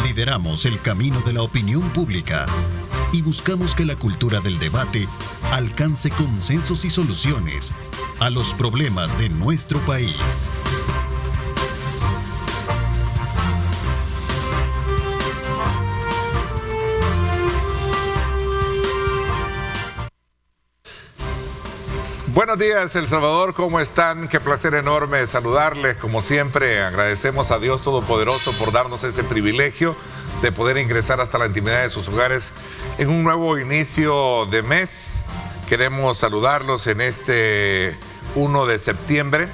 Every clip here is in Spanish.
Lideramos el camino de la opinión pública y buscamos que la cultura del debate alcance consensos y soluciones a los problemas de nuestro país. Buenos días, El Salvador, ¿cómo están? Qué placer enorme saludarles. Como siempre, agradecemos a Dios Todopoderoso por darnos ese privilegio de poder ingresar hasta la intimidad de sus hogares en un nuevo inicio de mes. Queremos saludarlos en este 1 de septiembre,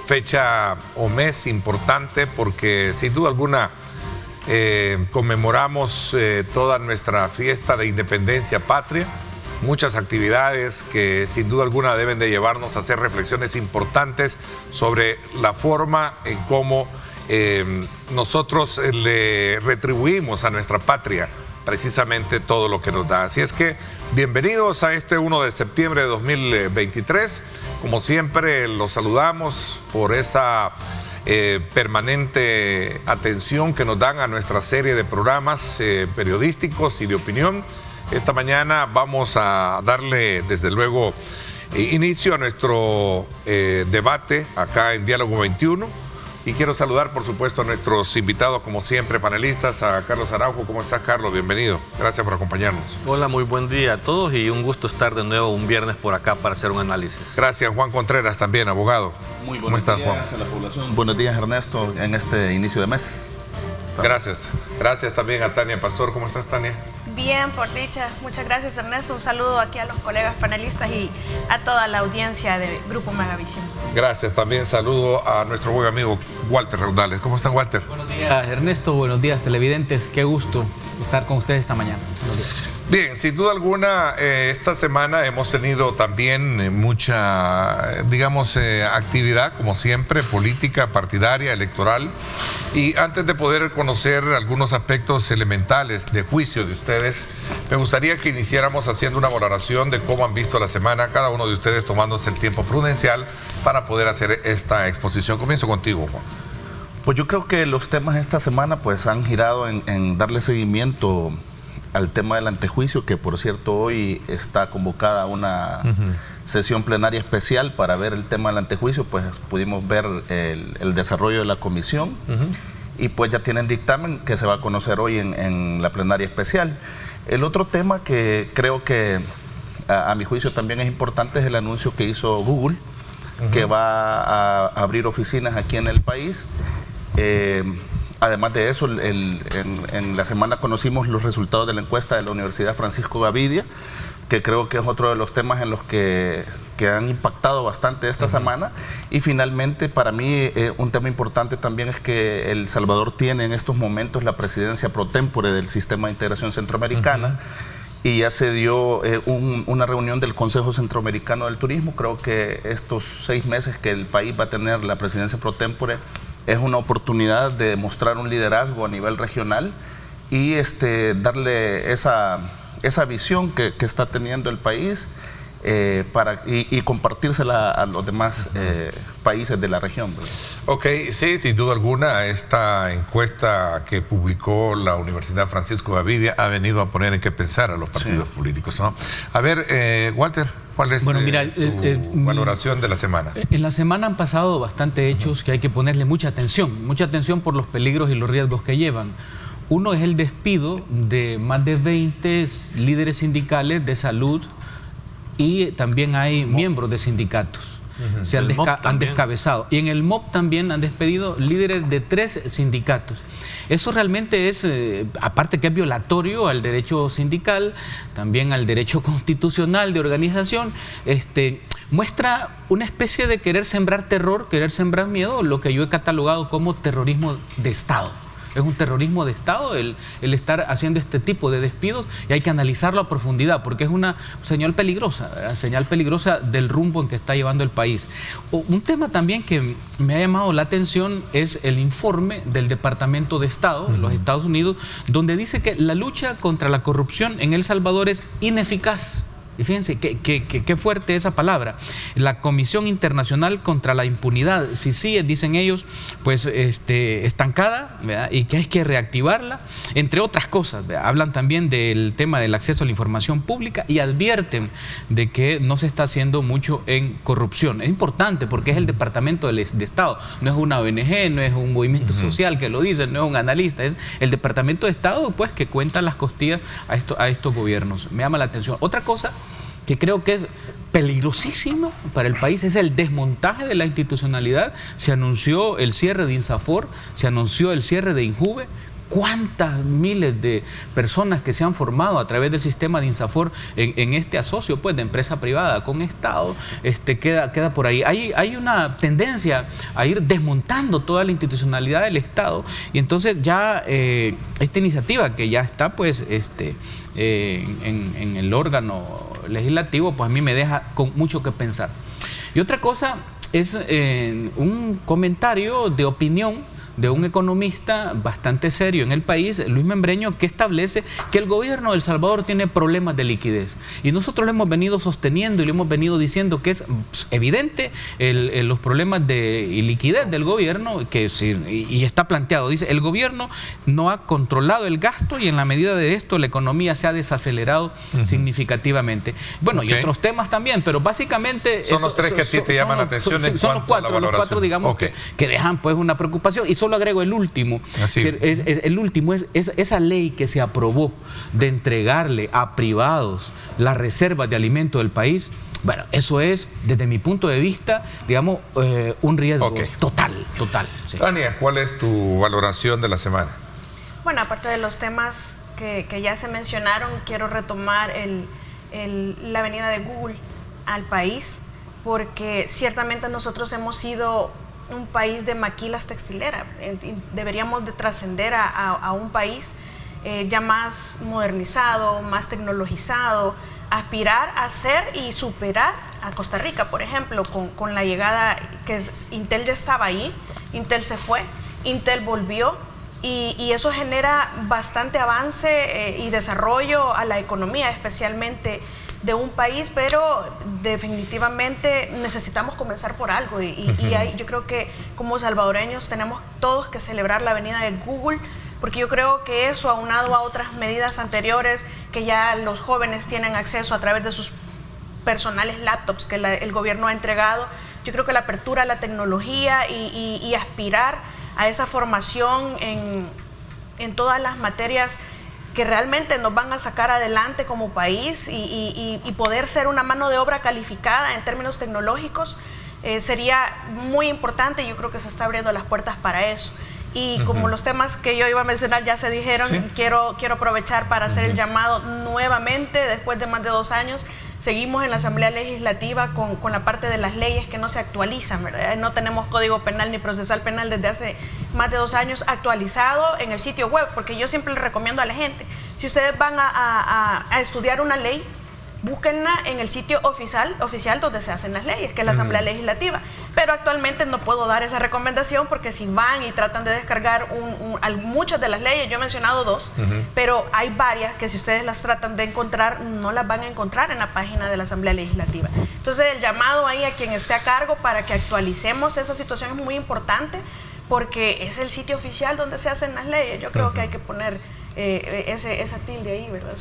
fecha o mes importante porque sin duda alguna conmemoramos toda nuestra fiesta de independencia patria. Muchas actividades que sin duda alguna deben de llevarnos a hacer reflexiones importantes sobre la forma en cómo nosotros le retribuimos a nuestra patria precisamente todo lo que nos da. Así es que bienvenidos a este 1 de septiembre de 2023. Como siempre los saludamos por esa permanente atención que nos dan a nuestra serie de programas periodísticos y de opinión. Esta mañana vamos a darle, desde luego, inicio a nuestro debate acá en Diálogo 21. Y quiero saludar, por supuesto, a nuestros invitados, como siempre, panelistas, a Carlos Araujo. ¿Cómo estás, Carlos? Bienvenido. Gracias por acompañarnos. Hola, muy buen día a todos y un gusto estar de nuevo un viernes por acá para hacer un análisis. Gracias, Juan Contreras, también, abogado. Muy buenos días, Juan? A la población. Buenos días, Ernesto, en este inicio de mes. Gracias. Gracias también a Tania Pastor. ¿Cómo estás, Tania? Bien, por dicha. Muchas gracias, Ernesto. Un saludo aquí a los colegas panelistas y a toda la audiencia de Grupo Megavisión. Gracias. También saludo a nuestro buen amigo Walter Raudales. ¿Cómo está, Walter? Buenos días, Ernesto. Buenos días, televidentes. Qué gusto estar con ustedes esta mañana. Buenos días. Bien, sin duda alguna, esta semana hemos tenido también mucha, digamos, actividad, como siempre, política, partidaria, electoral. Y antes de poder conocer algunos aspectos elementales de juicio de ustedes, me gustaría que iniciáramos haciendo una valoración de cómo han visto la semana, cada uno de ustedes tomándose el tiempo prudencial para poder hacer esta exposición. Comienzo contigo, Juan. Pues yo creo que los temas esta semana pues han girado en darle seguimiento al tema del antejuicio, que por cierto hoy está convocada una sesión plenaria especial para ver el tema del antejuicio. Pues pudimos ver el desarrollo de la comisión y pues ya tienen dictamen que se va a conocer hoy en la plenaria especial. El otro tema que creo que a mi juicio también es importante es el anuncio que hizo Google, que va a abrir oficinas aquí en el país. Además de eso, en la semana conocimos los resultados de la encuesta de la Universidad Francisco Gavidia, que creo que es otro de los temas en los que han impactado bastante esta semana. Y finalmente, para mí, un tema importante también es que El Salvador tiene en estos momentos la presidencia pro tempore del Sistema de Integración Centroamericana. Y ya se dio una reunión del Consejo Centroamericano del Turismo. Creo que estos 6 meses que el país va a tener la presidencia pro tempore es una oportunidad de mostrar un liderazgo a nivel regional y darle esa visión que está teniendo el país y compartírsela a los demás países de la región, ¿verdad? Ok, sí, sin duda alguna, esta encuesta que publicó la Universidad Francisco Gavidia ha venido a poner en qué pensar a los partidos políticos, ¿no? A ver, Walter, ¿cuál es tu valoración de la semana? En la semana han pasado bastante hechos que hay que ponerle mucha atención por los peligros y los riesgos que llevan. Uno es el despido de más de 20 líderes sindicales de salud y también hay miembros de sindicatos. Se han descabezado. Y en el MOP también han despedido líderes de 3 sindicatos. Eso realmente es, aparte que es violatorio al derecho sindical, también al derecho constitucional de organización, muestra una especie de querer sembrar terror, querer sembrar miedo, lo que yo he catalogado como terrorismo de Estado. Es un terrorismo de Estado el estar haciendo este tipo de despidos y hay que analizarlo a profundidad porque es una señal peligrosa del rumbo en que está llevando el país. Un tema también que me ha llamado la atención es el informe del Departamento de Estado de los Estados Unidos, donde dice que la lucha contra la corrupción en El Salvador es ineficaz. y fíjense qué fuerte esa palabra, la Comisión Internacional contra la Impunidad, si sigue, dicen ellos, pues estancada, ¿verdad? Y que hay que reactivarla, entre otras cosas, ¿verdad? Hablan también del tema del acceso a la información pública y advierten de que no se está haciendo mucho en corrupción. Es importante porque es el Departamento de Estado, no es una ONG, no es un movimiento social que lo dice, no es un analista, es el Departamento de Estado, pues, que cuenta las costillas a estos gobiernos. Me llama la atención. Otra cosa que creo que es peligrosísimo para el país es el desmontaje de la institucionalidad. Se anunció el cierre de INSAFOR, se anunció el cierre de INJUVE. ¿Cuántas miles de personas que se han formado a través del sistema de INSAFOR en este asocio, pues, de empresa privada con Estado, queda por ahí? Hay una tendencia a ir desmontando toda la institucionalidad del Estado, y entonces ya esta iniciativa que ya está, pues, en el órgano legislativo, pues a mí me deja con mucho que pensar. Y otra cosa es un comentario de opinión de un economista bastante serio en el país, Luis Membreño, que establece que el gobierno de El Salvador tiene problemas de liquidez. Y nosotros lo hemos venido sosteniendo y lo hemos venido diciendo que es evidente los problemas de liquidez del gobierno, y está planteado. Dice, el gobierno no ha controlado el gasto y en la medida de esto la economía se ha desacelerado significativamente. Bueno, y otros temas también, pero básicamente... Son los tres que a ti te llaman la atención en cuanto a la valoración. Son los cuatro, digamos, que dejan, pues, una preocupación. Y solo agrego el último. El último es esa ley que se aprobó de entregarle a privados las reservas de alimentos del país. Bueno, eso es, desde mi punto de vista, digamos, un riesgo total. Sí. Tania, ¿cuál es tu valoración de la semana? Bueno, aparte de los temas que ya se mencionaron, quiero retomar la venida de Google al país, porque ciertamente nosotros hemos sido un país de maquilas textileras. Deberíamos de trascender a un país ya más modernizado, más tecnologizado, aspirar a ser y superar a Costa Rica, por ejemplo, con la llegada que Intel ya estaba ahí, Intel se fue, Intel volvió, y eso genera bastante avance y desarrollo a la economía, especialmente de un país, pero definitivamente necesitamos comenzar por algo yo creo que como salvadoreños tenemos todos que celebrar la venida de Google, porque yo creo que eso, aunado a otras medidas anteriores, que ya los jóvenes tienen acceso a través de sus personales laptops que el gobierno ha entregado, yo creo que la apertura a la tecnología y aspirar a esa formación en todas las materias que realmente nos van a sacar adelante como país y poder ser una mano de obra calificada en términos tecnológicos, sería muy importante. Yo creo que se está abriendo las puertas para eso. Y como los temas que yo iba a mencionar ya se dijeron, quiero aprovechar para hacer el llamado nuevamente, después de más de 2 años. Seguimos en la Asamblea Legislativa con la parte de las leyes que no se actualizan, ¿verdad? No tenemos Código Penal ni Procesal Penal desde hace más de 2 años actualizado en el sitio web, porque yo siempre le recomiendo a la gente, si ustedes van a estudiar una ley, búsquenla en el sitio oficial donde se hacen las leyes, que es la Asamblea Legislativa. Pero actualmente no puedo dar esa recomendación, porque si van y tratan de descargar muchas de las leyes, yo he mencionado 2, pero hay varias que si ustedes las tratan de encontrar, no las van a encontrar en la página de la Asamblea Legislativa. Entonces el llamado ahí a quien esté a cargo para que actualicemos esa situación es muy importante, porque es el sitio oficial donde se hacen las leyes. Yo creo que hay que poner esa tilde ahí, ¿verdad?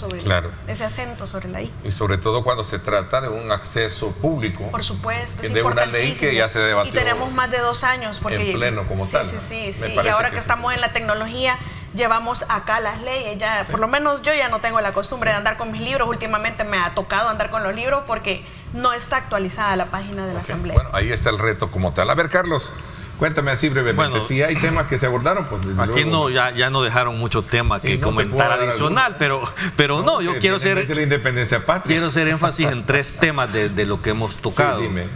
Ese acento sobre la I. Y sobre todo cuando se trata de un acceso público. Por supuesto. De una ley que ya se debatió. Y tenemos más de 2 años. Porque, en pleno como tal. Sí. Y ahora que estamos en la tecnología, llevamos acá las leyes. Ya, por lo menos yo ya no tengo la costumbre de andar con mis libros. Últimamente me ha tocado andar con los libros porque no está actualizada la página de la Asamblea. Bueno, ahí está el reto como tal. A ver, Carlos, cuéntame así brevemente. Bueno, si hay temas que se abordaron, pues aquí luego... ya no dejaron mucho tema que comentar adicional, pero no, yo quiero hacer la independencia patria. Quiero hacer énfasis en 3 temas de lo que hemos tocado. Sí, dime.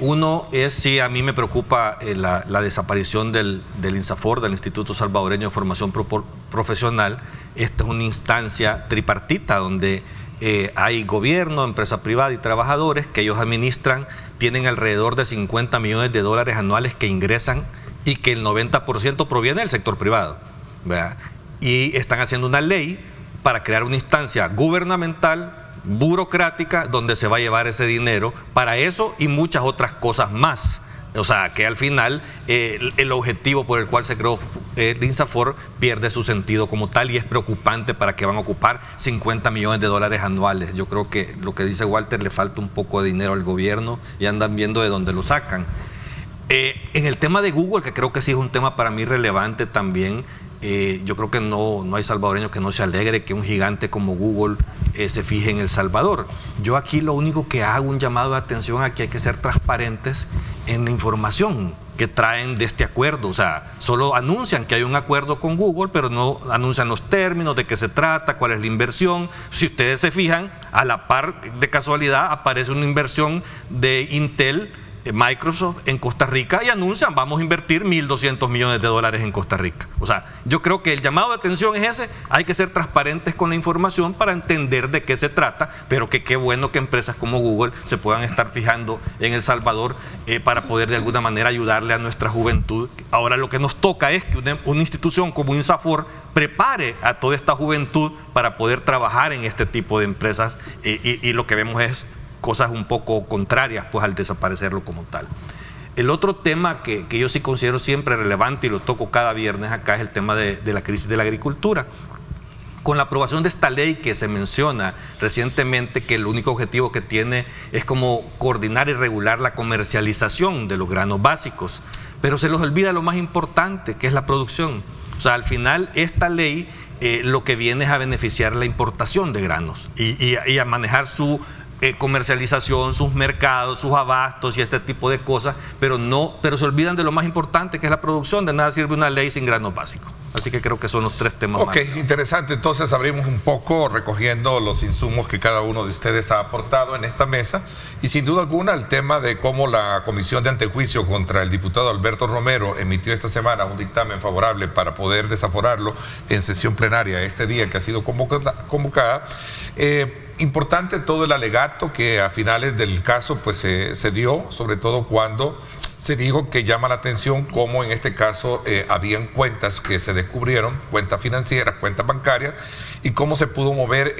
Uno es, a mí me preocupa la desaparición del INSAFOR, del Instituto Salvadoreño de Formación Profesional. Esta es una instancia tripartita donde hay gobierno, empresa privada y trabajadores que ellos administran. Tienen alrededor de $50 millones anuales que ingresan y que el 90% proviene del sector privado, ¿verdad? Y están haciendo una ley para crear una instancia gubernamental burocrática donde se va a llevar ese dinero para eso y muchas otras cosas más. O sea, que al final el objetivo por el cual se creó el INSAFOR pierde su sentido como tal y es preocupante para que van a ocupar $50 millones anuales. Yo creo que lo que dice Walter, le falta un poco de dinero al gobierno y andan viendo de dónde lo sacan. En el tema de Google, que creo que sí es un tema para mí relevante también, yo creo que no hay salvadoreño que no se alegre que un gigante como Google se fije en El Salvador. Yo aquí lo único que hago un llamado de atención a que hay que ser transparentes en la información que traen de este acuerdo. O sea, solo anuncian que hay un acuerdo con Google, pero no anuncian los términos, de qué se trata, cuál es la inversión. Si ustedes se fijan, a la par de casualidad aparece una inversión de Intel, Microsoft en Costa Rica y anuncian vamos a invertir $1.200 millones en Costa Rica. O sea, yo creo que el llamado de atención es ese, hay que ser transparentes con la información para entender de qué se trata, pero que qué bueno que empresas como Google se puedan estar fijando en El Salvador para poder de alguna manera ayudarle a nuestra juventud. Ahora lo que nos toca es que una institución como INSAFOR prepare a toda esta juventud para poder trabajar en este tipo de empresas y lo que vemos es cosas un poco contrarias pues al desaparecerlo como tal. El otro tema que yo sí considero siempre relevante y lo toco cada viernes acá es el tema de la crisis de la agricultura. Con la aprobación de esta ley que se menciona recientemente, que el único objetivo que tiene es como coordinar y regular la comercialización de los granos básicos, pero se les olvida lo más importante, que es la producción. O sea, al final esta ley lo que viene es a beneficiar la importación de granos y a manejar su comercialización, sus mercados, sus abastos y este tipo de cosas, pero se olvidan de lo más importante, que es la producción. De nada sirve una ley sin granos básicos. Así que creo que son los tres temas más. Ok, interesante. Entonces abrimos un poco recogiendo los insumos que cada uno de ustedes ha aportado en esta mesa y sin duda alguna el tema de cómo la Comisión de Antejuicio contra el diputado Alberto Romero emitió esta semana un dictamen favorable para poder desaforarlo en sesión plenaria este día que ha sido convocada. Importante todo el alegato que a finales del caso pues se dio, sobre todo cuando se dijo que llama la atención cómo en este caso habían cuentas que se descubrieron, cuentas financieras, cuentas bancarias, y cómo se pudo mover,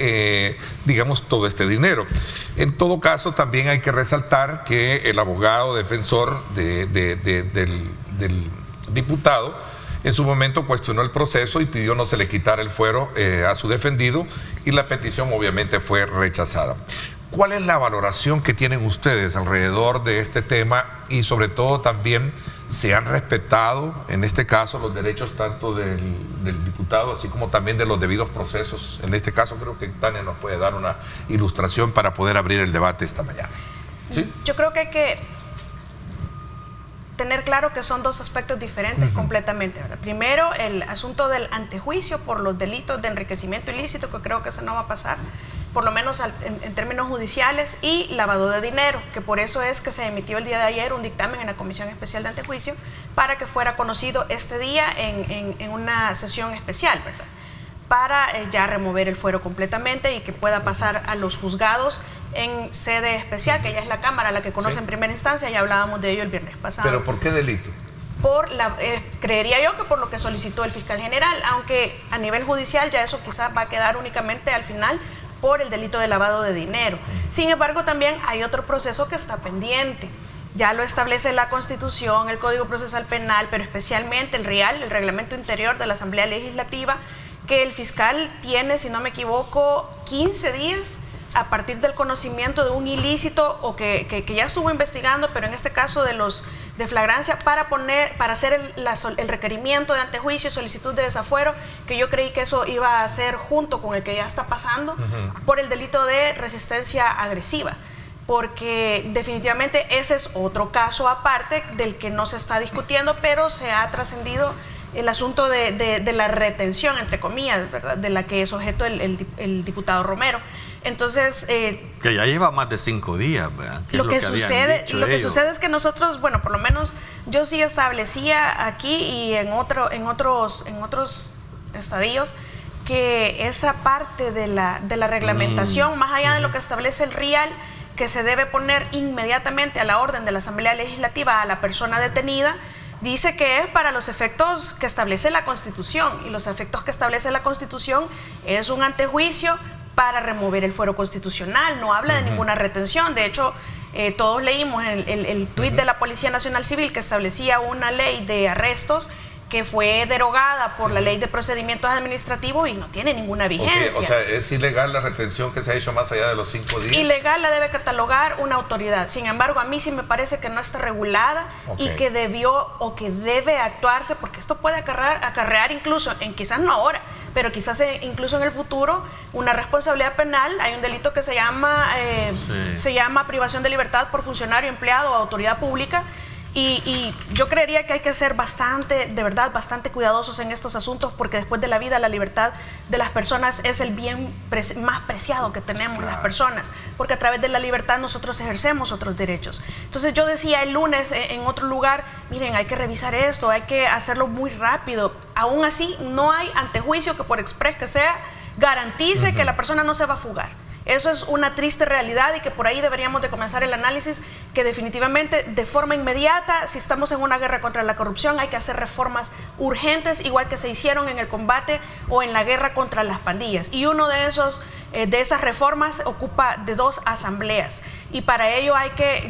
digamos, todo este dinero. En todo caso, también hay que resaltar que el abogado defensor del diputado en su momento cuestionó el proceso y pidió no se le quitara el fuero a su defendido y la petición obviamente fue rechazada. ¿Cuál es la valoración que tienen ustedes alrededor de este tema y sobre todo también se han respetado en este caso los derechos tanto del diputado así como también de los debidos procesos? En este caso creo que Tania nos puede dar una ilustración para poder abrir el debate esta mañana. ¿Sí? Yo creo que hay que tener claro que son dos aspectos diferentes completamente, ¿verdad? Primero, el asunto del antejuicio por los delitos de enriquecimiento ilícito, que creo que eso no va a pasar, por lo menos en términos judiciales, y lavado de dinero, que por eso es que se emitió el día de ayer un dictamen en la Comisión Especial de Antejuicio para que fuera conocido este día en una sesión especial, ¿verdad? Para ya remover el fuero completamente y que pueda pasar a los juzgados en sede especial, que ya es la Cámara la que conoce en primera instancia, ya hablábamos de ello el viernes pasado. ¿Pero por qué delito? Creería yo que por lo que solicitó el fiscal general, aunque a nivel judicial ya eso quizás va a quedar únicamente al final por el delito de lavado de dinero. Sin embargo, también hay otro proceso que está pendiente. Ya lo establece la Constitución, el Código Procesal Penal, pero especialmente el RIAL, el Reglamento Interior de la Asamblea Legislativa, que el fiscal tiene, si no me equivoco, 15 días a partir del conocimiento de un ilícito o que ya estuvo investigando, pero en este caso de flagrancia, para hacer el requerimiento de antejuicio, solicitud de desafuero, que yo creí que eso iba a ser junto con el que ya está pasando, por el delito de resistencia agresiva, porque definitivamente ese es otro caso aparte del que no se está discutiendo, pero se ha trascendido el asunto de la retención, entre comillas, ¿verdad?, de la que es objeto el diputado Romero. Entonces, que ya lleva más de 5 días, ¿verdad? Lo que sucede es que nosotros, bueno, por lo menos yo sí establecía aquí y en otros estadios que esa parte de la reglamentación, más allá de lo que establece el RIAL, que se debe poner inmediatamente a la orden de la Asamblea Legislativa a la persona detenida, dice que es para los efectos que establece la Constitución, y los efectos que establece la Constitución es un antejuicio para remover el fuero constitucional, no habla de ninguna retención. De hecho, todos leímos el tuit de la Policía Nacional Civil que establecía una ley de arrestos que fue derogada por la Ley de Procedimientos Administrativos y no tiene ninguna vigencia. O sea, ¿es ilegal la retención que se ha hecho más allá de los 5 días? Ilegal la debe catalogar una autoridad. Sin embargo, a mí sí me parece que no está regulada y que debió o que debe actuarse, porque esto puede acarrear incluso, quizás no ahora, pero quizás incluso en el futuro, una responsabilidad penal. Hay un delito que se llama privación de libertad por funcionario, empleado o autoridad pública. Y yo creería que hay que ser de verdad, bastante cuidadosos en estos asuntos, porque después de la vida, la libertad de las personas es el bien más preciado que tenemos las personas, porque a través de la libertad nosotros ejercemos otros derechos. Entonces yo decía el lunes en otro lugar, miren, hay que revisar esto, hay que hacerlo muy rápido. Aún así, no hay antejuicio que por exprés que sea garantice que la persona no se va a fugar. Eso es una triste realidad y que por ahí deberíamos de comenzar el análisis, que definitivamente de forma inmediata, si estamos en una guerra contra la corrupción, hay que hacer reformas urgentes, igual que se hicieron en el combate o en la guerra contra las pandillas. Y uno de esas reformas ocupa de 2 asambleas. Y para ello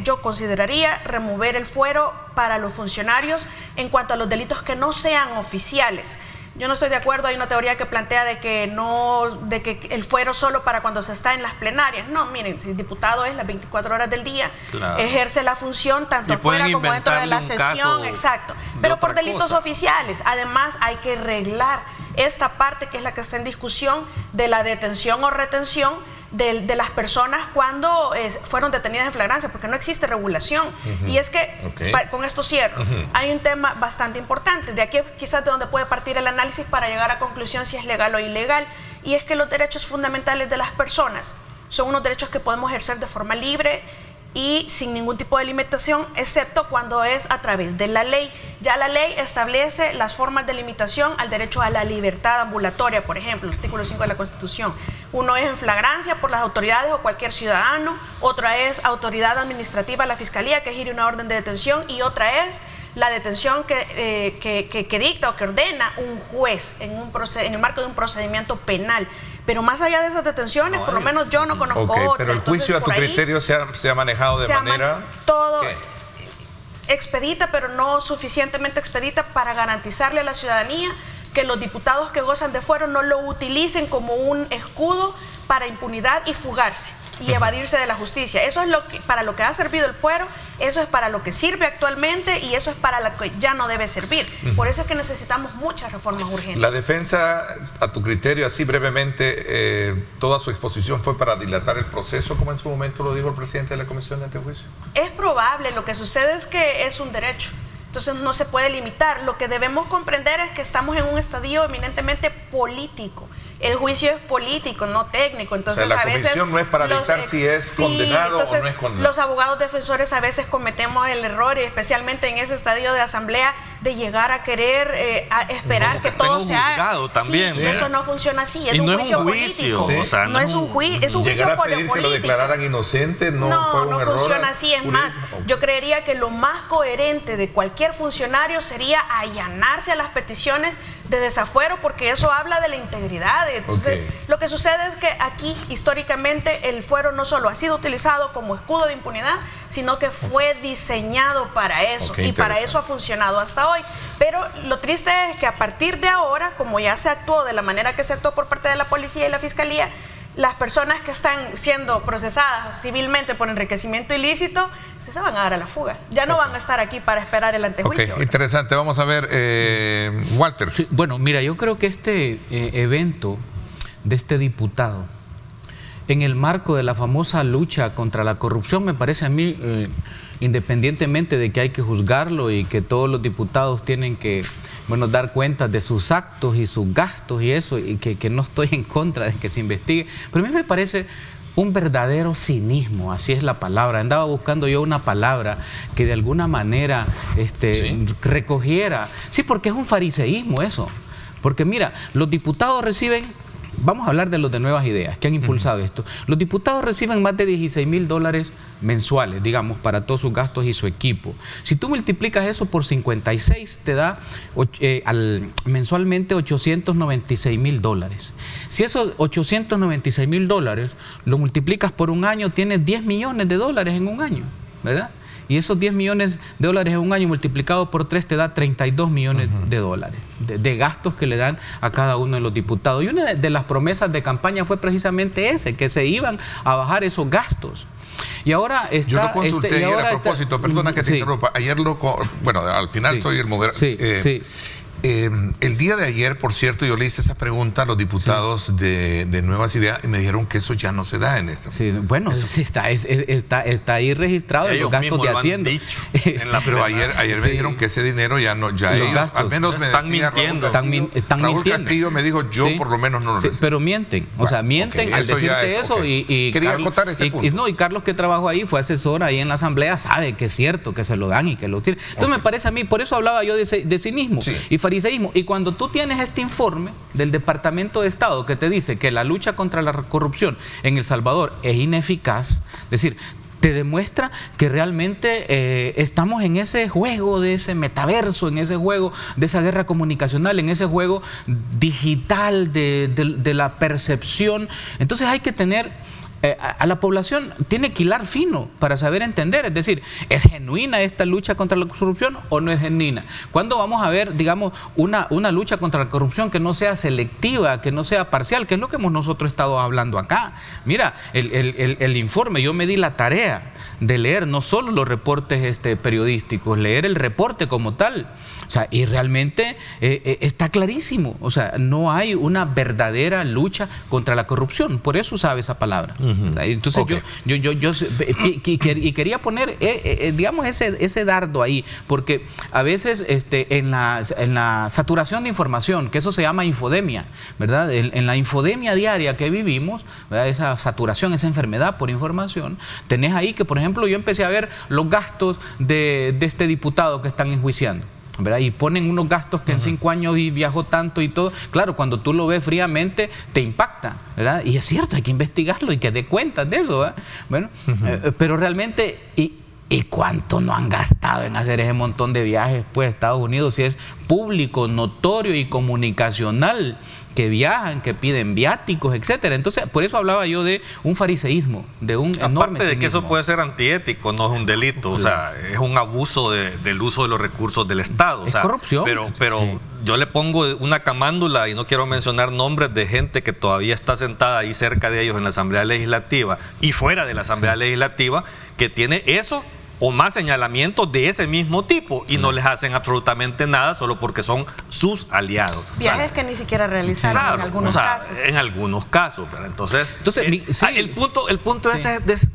yo consideraría remover el fuero para los funcionarios en cuanto a los delitos que no sean oficiales. Yo no estoy de acuerdo, hay una teoría que plantea de que el fuero solo para cuando se está en las plenarias. No, miren, si el diputado es las 24 horas del día, ejerce la función tanto afuera como dentro de la sesión, exacto, pero por delitos oficiales. Además, hay que arreglar esta parte que es la que está en discusión de la detención o retención de las personas cuando fueron detenidas en flagrancia, porque no existe regulación. Y es que, con esto cierro, hay un tema bastante importante, de aquí quizás de donde puede partir el análisis para llegar a conclusión si es legal o ilegal, y es que los derechos fundamentales de las personas son unos derechos que podemos ejercer de forma libre y sin ningún tipo de limitación, excepto cuando es a través de la ley. Ya la ley establece las formas de limitación al derecho a la libertad ambulatoria, por ejemplo, el artículo 5 de la Constitución. Uno es en flagrancia por las autoridades o cualquier ciudadano, otra es autoridad administrativa, la Fiscalía, que gira una orden de detención, y otra es la detención que dicta o que ordena un juez en el marco de un procedimiento penal. Pero más allá de esas detenciones, por lo menos yo no conozco otras. Pero el juicio, a tu criterio, se ha manejado de manera... Todo expedita, pero no suficientemente expedita para garantizarle a la ciudadanía que los diputados que gozan de fuero no lo utilicen como un escudo para impunidad y fugarse y evadirse de la justicia. Eso es para lo que ha servido el fuero, eso es para lo que sirve actualmente y eso es para lo que ya no debe servir. Por eso es que necesitamos muchas reformas urgentes. La defensa, a tu criterio, así brevemente, toda su exposición fue para dilatar el proceso, como en su momento lo dijo el presidente de la Comisión de Antejuicio. Es probable, lo que sucede es que es un derecho. Entonces no se puede limitar. Lo que debemos comprender es que estamos en un estadio eminentemente político. El juicio es político, no técnico. Entonces, o sea, la comisión no es para dictar si es condenado o no es condenado. Los abogados defensores a veces cometemos el error, y especialmente en ese estadio de asamblea, de llegar a querer esperar que todo se haga. También, sí, eso no funciona así, es un juicio político. ¿Sí? O sea, no es un juicio, es un juicio político. Llegar a pedir que lo declararan inocente no fue un error. No funciona así. Es más, yo creería que lo más coherente de cualquier funcionario sería allanarse a las peticiones de desafuero, porque eso habla de la integridad. Entonces, lo que sucede es que aquí, históricamente, el fuero no solo ha sido utilizado como escudo de impunidad, sino que fue diseñado para eso, y para eso ha funcionado hasta hoy. Pero lo triste es que a partir de ahora, como ya se actuó de la manera que se actuó por parte de la policía y la fiscalía, las personas que están siendo procesadas civilmente por enriquecimiento ilícito, se van a dar a la fuga. Ya no van a estar aquí para esperar el antejuicio. Interesante. Vamos a ver, Walter. Sí, bueno, mira, yo creo que este evento de este diputado, en el marco de la famosa lucha contra la corrupción, me parece a mí, independientemente de que hay que juzgarlo y que todos los diputados tienen que dar cuenta de sus actos y sus gastos y eso, y que no estoy en contra de que se investigue, pero a mí me parece un verdadero cinismo, así es la palabra. Andaba buscando yo una palabra que de alguna manera recogiera. Sí, porque es un fariseísmo eso. Porque mira, los diputados reciben, vamos a hablar de los de Nuevas Ideas que han impulsado esto. Los diputados reciben más de $16,000 mensuales, digamos, para todos sus gastos y su equipo. Si tú multiplicas eso por 56, te da mensualmente $896,000. Si esos $896,000 lo multiplicas por un año, tienes $10 millones en un año, ¿verdad? Y esos $10 millones en un año multiplicado por 3 te da $32 millones de gastos que le dan a cada uno de los diputados. Y una de las promesas de campaña fue precisamente ese, que se iban a bajar esos gastos. Y ahora está... Yo lo consulté ayer a propósito, perdona que te interrumpa. Ayer bueno, al final soy el moderador. El día de ayer, por cierto, yo le hice esa pregunta a los diputados de Nuevas Ideas y me dijeron que eso ya no se da en esta. Sí, bueno, está ahí registrado en los gastos de Hacienda. Pero ayer me dijeron que ese dinero ya no, ya ellos, gastos, al menos me están decía mintiendo. Raúl Castillo me dijo, yo por lo menos no lo recibí. Pero mienten, mienten al decirte eso. Y quería Carlos, acotar ese punto. Y Carlos, que trabajó ahí, fue asesor ahí en la asamblea, sabe que es cierto, que se lo dan y que lo tienen. Entonces me parece a mí, por eso hablaba yo de cinismo y fariseísmo. Y cuando tú tienes este informe del Departamento de Estado que te dice que la lucha contra la corrupción en El Salvador es ineficaz, es decir, te demuestra que realmente estamos en ese juego de ese metaverso, en ese juego de esa guerra comunicacional, en ese juego digital de la percepción. Entonces hay que tener... a la población tiene que hilar fino para saber entender, es decir, ¿es genuina esta lucha contra la corrupción o no es genuina? ¿Cuándo vamos a ver, digamos, una lucha contra la corrupción que no sea selectiva, que no sea parcial, que es lo que hemos nosotros estado hablando acá? Mira, el informe, yo me di la tarea de leer no solo los reportes periodísticos, leer el reporte como tal. O sea, y realmente está clarísimo. O sea, no hay una verdadera lucha contra la corrupción. Por eso usaba esa palabra. Entonces yo quería poner, digamos, ese dardo ahí, porque a veces en la saturación de información, que eso se llama infodemia, ¿verdad? En la infodemia diaria que vivimos, ¿verdad? Esa saturación, esa enfermedad por información, tenés ahí que, por ejemplo, yo empecé a ver los gastos de este diputado que están enjuiciando, ¿verdad? Y ponen unos gastos que en 5 años y viajó tanto y todo. Claro, cuando tú lo ves fríamente, te impacta, ¿verdad? Y es cierto, hay que investigarlo y que dé cuenta de eso, ¿verdad? Bueno, pero realmente... ¿Y cuánto no han gastado en hacer ese montón de viajes pues, a Estados Unidos? Si es público, notorio y comunicacional, que viajan, que piden viáticos, etcétera. Entonces, por eso hablaba yo de un fariseísmo, de un enorme Aparte de cinismo. que eso puede ser antiético, no es un delito, o sea, es un abuso del uso de los recursos del Estado. O sea, es corrupción. Pero yo le pongo una camándula, y no quiero mencionar nombres de gente que todavía está sentada ahí cerca de ellos en la Asamblea Legislativa y fuera de la Asamblea Legislativa, que tiene eso o más señalamientos de ese mismo tipo y no les hacen absolutamente nada solo porque son sus aliados. Viajes que ni siquiera realizaron en algunos casos. En algunos casos, pero entonces sí. el punto es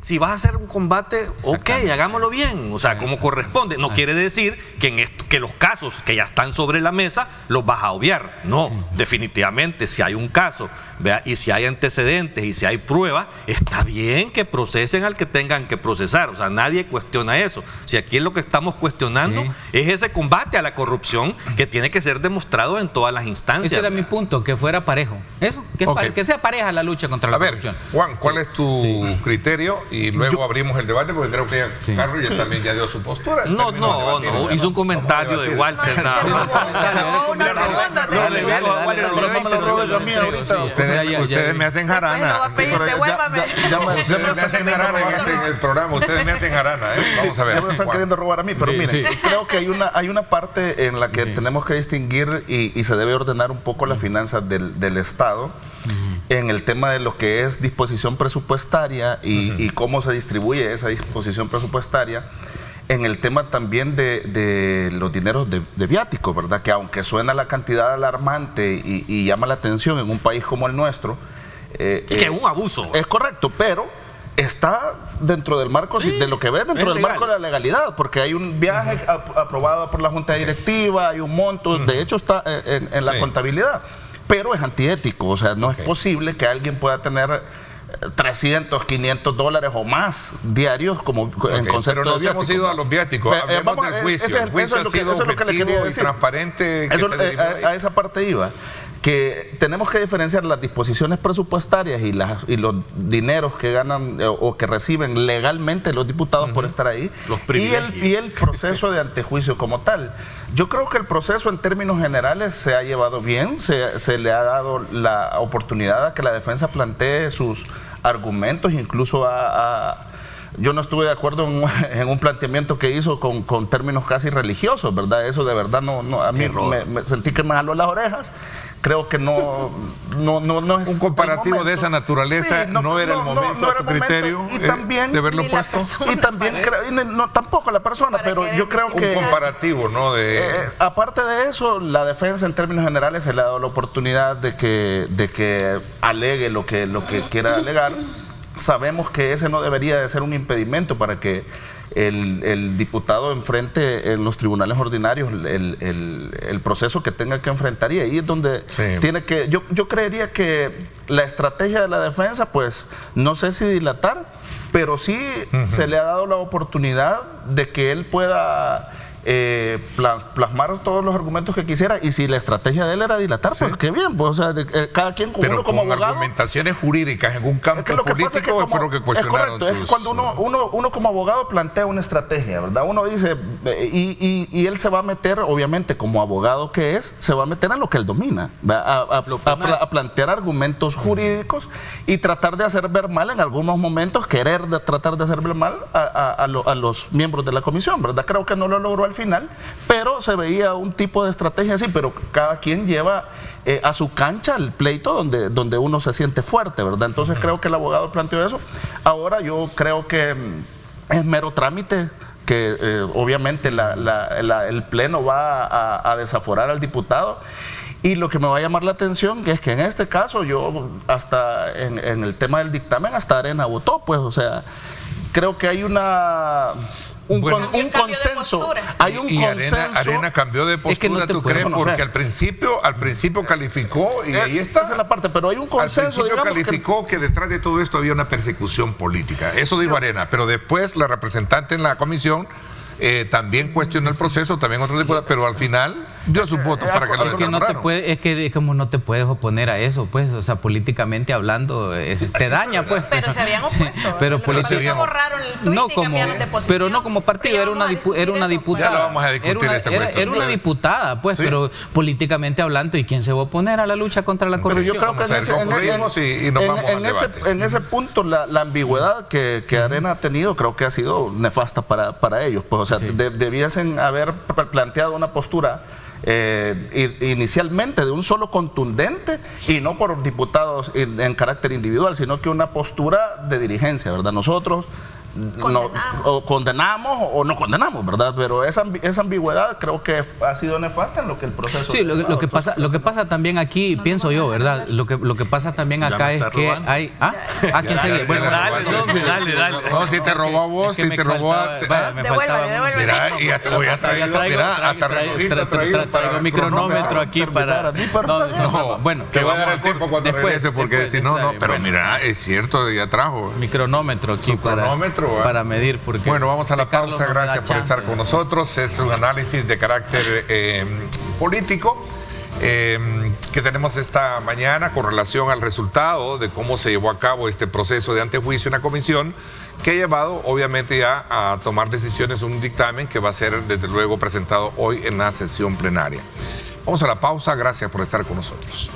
si vas a hacer un combate, ok, hagámoslo bien, o sea, como corresponde. No quiere decir que los casos que ya están sobre la mesa los vas a obviar. No, definitivamente, si hay un caso, ¿vea? Y si hay antecedentes y si hay pruebas, está bien que procesen al que tengan que procesar. O sea, nadie cuestiona eso. Si aquí lo que estamos cuestionando es ese combate a la corrupción que tiene que ser demostrado en todas las instancias. Ese era mi punto, que fuera parejo. Eso, que sea pareja la lucha contra la corrupción. Juan, ¿cuál es tu criterio? Y luego abrimos el debate, porque creo que Carlos también ya dio su postura. No, hizo un comentario de Walter. Ustedes me hacen jarana. Ustedes me hacen jarana en el programa. Ustedes me hacen jarana. Vamos a ver. Ya me están queriendo robar a mí, pero miren, creo que hay una parte en la que tenemos que distinguir y se debe ordenar un poco las finanzas del Estado en el tema de lo que es disposición presupuestaria y cómo se distribuye esa disposición presupuestaria, en el tema también de los dineros de viáticos, ¿verdad? Que aunque suena la cantidad alarmante y llama la atención en un país como el nuestro, que es un abuso. Es correcto, pero está dentro del marco de lo que ves dentro del marco de la legalidad, porque hay un viaje aprobado por la Junta Directiva, hay un monto, de hecho está en la contabilidad, pero es antiético. O sea, no es posible que alguien pueda tener 300, 500 dólares o más diarios como en concepto. Pero nos hemos ido a los viáticos. Hablemos del juicio. El juicio ha sido objetivo y transparente. A esa parte iba. que tenemos que diferenciar las disposiciones presupuestarias y los dineros que ganan o que reciben legalmente los diputados por estar ahí, Los privilegios. y el proceso de antejuicio como tal. Yo creo que el proceso en términos generales se ha llevado bien, se le ha dado la oportunidad a que la defensa plantee sus argumentos, incluso yo no estuve de acuerdo en un planteamiento que hizo con términos casi religiosos, ¿verdad? Eso de verdad a mí me sentí que me jaló las orejas. Creo que no es un comparativo de esa naturaleza. Sí, no era el momento, a tu criterio, y también, de verlo ni la puesto. persona, y también tampoco la persona, Para pero querer yo creo Un que comparativo, ¿no? aparte de eso, la defensa en términos generales se le ha dado la oportunidad de que alegue lo que quiera alegar. Sabemos que ese no debería de ser un impedimento para que el diputado enfrente en los tribunales ordinarios el proceso que tenga que enfrentar, y ahí es donde tiene que, yo creería que la estrategia de la defensa, pues no sé si dilatar, pero sí se le ha dado la oportunidad de que él pueda plasmar todos los argumentos que quisiera, y si la estrategia de él era dilatar, pues qué bien, pues, o sea, cada quien Pero uno como con abogado, argumentaciones jurídicas en un campo político fue lo que cuestionaron. Es correcto, es cuando uno como abogado plantea una estrategia, ¿verdad? Uno dice, y él se va a meter, obviamente, como abogado que es, se va a meter en lo que él domina, a plantear argumentos jurídicos y tratar de hacer ver mal en algunos momentos, tratar de hacer ver mal a los miembros de la comisión, ¿verdad? Creo que no lo logró al final, pero se veía un tipo de estrategia así, pero cada quien lleva a su cancha el pleito donde uno se siente fuerte, ¿verdad? Entonces creo que el abogado planteó eso. Ahora yo creo que es mero trámite, que obviamente el Pleno va a desaforar al diputado. Y lo que me va a llamar la atención es que en este caso yo, hasta en el tema del dictamen, hasta Arena votó, pues, o sea, creo que hay un consenso. Hay un consenso. Arena cambió de postura, Es que no te ¿tú puedes crees? Porque al principio calificó, y ahí está. Esa es la parte, pero hay un Al consenso. principio digamos, calificó que detrás de todo esto había una persecución política. Eso dijo Arena, pero después la representante en la comisión también cuestionó el proceso, también otros diputados, pero al final dio su voto para que lo desaforaran. Es que como no te puedes oponer a eso, pues, o sea, políticamente hablando, te daña, pues. Pero se habían opuesto. Pero políticamente borraron el tuit y cambiaron de posición. pero no como partido, era una diputada. Ya la vamos a discutir esa cuestión. Era una diputada, pues, Sí. pero políticamente hablando, ¿y quién se va a oponer a la lucha contra la Pero corrupción? yo creo que Vamos a ver, concluimos y nos vamos al debate. en ese punto la ambigüedad que Arena ha tenido creo que ha sido nefasta para ellos. Pues, o sea, debiesen haber planteado una postura inicialmente de un solo contundente, y no por diputados en carácter individual, sino que una postura de dirigencia, ¿verdad? Nosotros condenamos o no condenamos, ¿verdad? Pero esa ambigüedad creo que ha sido nefasta en lo que el proceso. Sí, lo que pasa también aquí, pienso yo, ¿verdad? Lo que pasa también acá es que hay. ¿A quién sigue? Bueno, Dale. No, si te robó a vos, es que si me te robó a... faltaba- me faltaba- Devuélvale. Mira, y hasta voy a traer, mira, hasta relojito traído para traigo mi cronómetro aquí para. No, Bueno, te voy a dar el tiempo cuando regrese, porque si no, no. Pero bueno, mira, es cierto, ya trajo. mi cronómetro aquí para medir. Porque Bueno, vamos a la Carlos pausa. no me da Gracias por chance. estar con nosotros. Es un análisis de carácter político que tenemos esta mañana con relación al resultado de cómo se llevó a cabo este proceso de antejuicio en la comisión, que ha llevado obviamente ya a tomar decisiones, un dictamen que va a ser desde luego presentado hoy en la sesión plenaria. Vamos a la pausa. Gracias por estar con nosotros.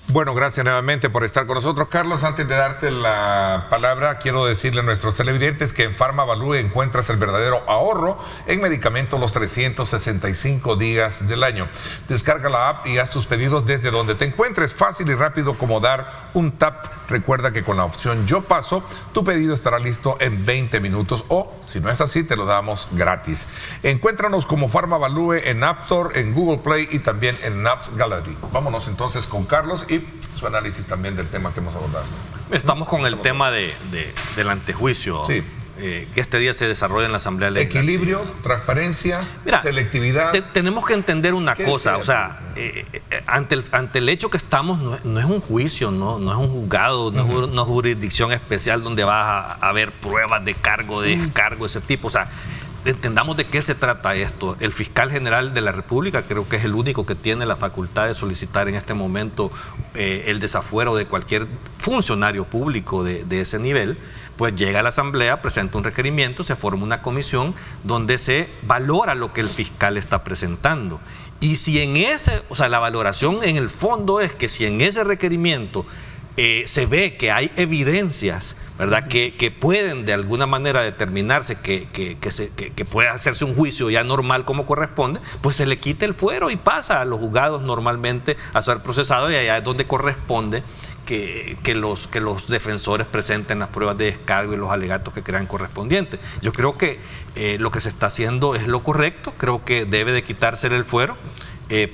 Bueno, gracias nuevamente por estar con nosotros. Carlos, antes de darte la palabra, quiero decirle a nuestros televidentes que en PharmaValue encuentras el verdadero ahorro en medicamentos los 365 días del año. Descarga la app y haz tus pedidos desde donde te encuentres. Fácil y rápido como dar un tap. Recuerda que con la opción Yo Paso, tu pedido estará listo en 20 minutos o, si no es así, te lo damos gratis. Encuéntranos como PharmaValue en App Store, en Google Play y también en Apps Gallery. Vámonos entonces con Carlos y su análisis también del tema que hemos abordado. Estamos con el tema del antejuicio. Sí. que este día se desarrolla en la Asamblea Legislativa. Equilibrio, transparencia, selectividad. Tenemos que entender una cosa, o sea, ante el hecho que estamos, no es un juicio, no es un juzgado, no es una jurisdicción especial donde va a haber pruebas de cargo, de descargo, ese tipo, o sea, entendamos de qué se trata esto. El fiscal general de la República creo que es el único que tiene la facultad de solicitar en este momento el desafuero de cualquier funcionario público de ese nivel. Pues llega a la Asamblea, presenta un requerimiento, se forma una comisión donde se valora lo que el fiscal está presentando. Y si en ese, o sea, la valoración en el fondo es que si en ese requerimiento se ve que hay evidencias, ¿verdad?, que pueden de alguna manera determinarse que puede hacerse un juicio ya normal como corresponde, pues se le quita el fuero y pasa a los juzgados normalmente a ser procesado, y allá es donde corresponde que los defensores presenten las pruebas de descargo y los alegatos que crean correspondientes. Yo creo que lo que se está haciendo es lo correcto, creo que debe de quitársele el fuero,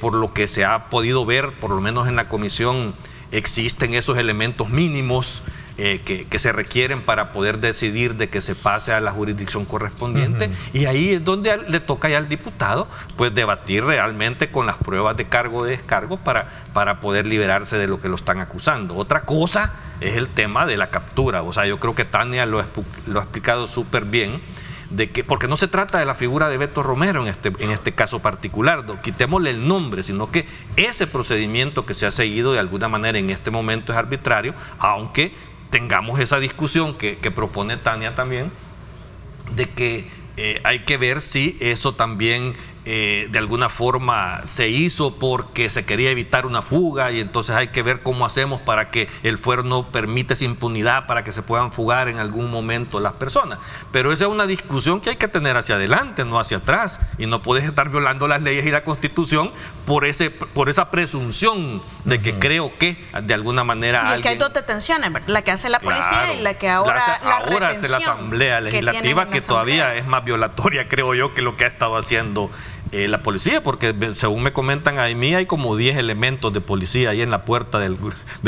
por lo que se ha podido ver, por lo menos en la comisión, existen esos elementos mínimos que se requieren para poder decidir de que se pase a la jurisdicción correspondiente, y ahí es donde le toca ya al diputado pues debatir realmente con las pruebas de cargo de descargo para poder liberarse de lo que lo están acusando. Otra cosa es el tema de la captura, o sea, yo creo que Tania lo ha explicado súper bien, porque no se trata de la figura de Beto Romero en este caso particular, quitémosle el nombre, sino que ese procedimiento que se ha seguido de alguna manera en este momento es arbitrario, aunque tengamos esa discusión que propone Tania también, de que hay que ver si eso también de alguna forma se hizo porque se quería evitar una fuga, y entonces hay que ver cómo hacemos para que el fuero no permita esa impunidad para que se puedan fugar en algún momento las personas. Pero esa es una discusión que hay que tener hacia adelante, no hacia atrás, y no puedes estar violando las leyes y la Constitución por esa presunción de que creo que de alguna manera y que hay dos detenciones, la que hace la policía y la que ahora hace la Asamblea Legislativa, que todavía es más violatoria, creo yo, que lo que ha estado haciendo la policía, porque según me comentan a mí hay como 10 elementos de policía ahí en la puerta del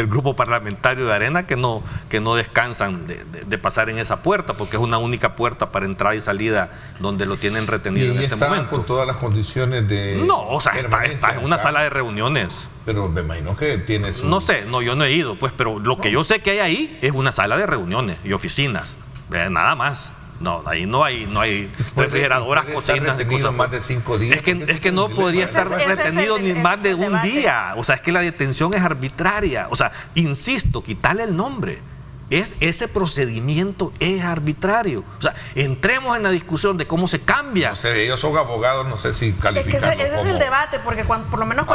grupo parlamentario de Arena que no descansan de pasar en esa puerta, porque es una única puerta para entrada y salida donde lo tienen retenido en este momento. Con todas las condiciones de... No, o sea, está en una sala de reuniones. Pero me imagino que tiene su... No sé, yo no he ido, pues, pero lo que yo sé que hay ahí es una sala de reuniones y oficinas, nada más. No, ahí no hay refrigeradoras, cocinas, de cosas más de 5 días. Es que no podría estar retenido ni más de un día. O sea, es que la detención es arbitraria. O sea, insisto, quitarle el nombre. Ese procedimiento es arbitrario. O sea, entremos en la discusión de cómo se cambia. No sé, ellos son abogados, no sé si califican. Es que ese es el debate, porque por lo menos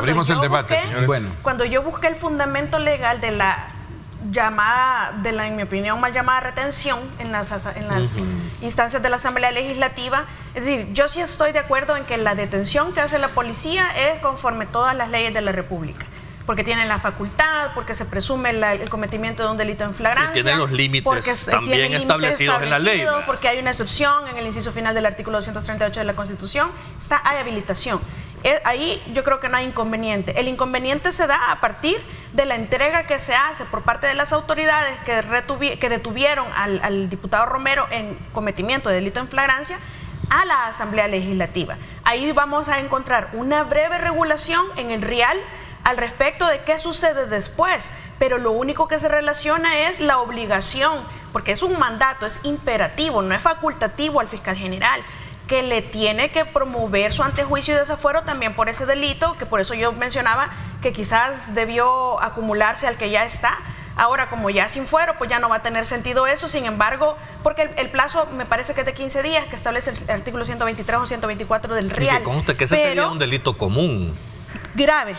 cuando yo busqué el fundamento legal de la llamada, en mi opinión, mal llamada retención en las instancias de la Asamblea Legislativa, es decir, yo sí estoy de acuerdo en que la detención que hace la policía es conforme todas las leyes de la República, porque tienen la facultad, porque se presume el cometimiento de un delito en flagrancia, y tienen los límites porque también establecidos en la ley, porque hay una excepción en el inciso final del artículo 238 de la Constitución, hay habilitación. Ahí yo creo que no hay inconveniente. El inconveniente se da a partir de la entrega que se hace por parte de las autoridades que detuvieron al diputado Romero en cometimiento de delito en flagrancia a la Asamblea Legislativa. Ahí vamos a encontrar una breve regulación en el RIAL al respecto de qué sucede después, pero lo único que se relaciona es la obligación, porque es un mandato, es imperativo, no es facultativo al fiscal general, que le tiene que promover su antejuicio y desafuero también por ese delito, que por eso yo mencionaba que quizás debió acumularse al que ya está. Ahora, como ya sin fuero, pues ya no va a tener sentido eso. Sin embargo, porque el plazo me parece que es de 15 días, que establece el artículo 123 o 124 del RIAL. Y que conste que ese sería un delito común. Grave.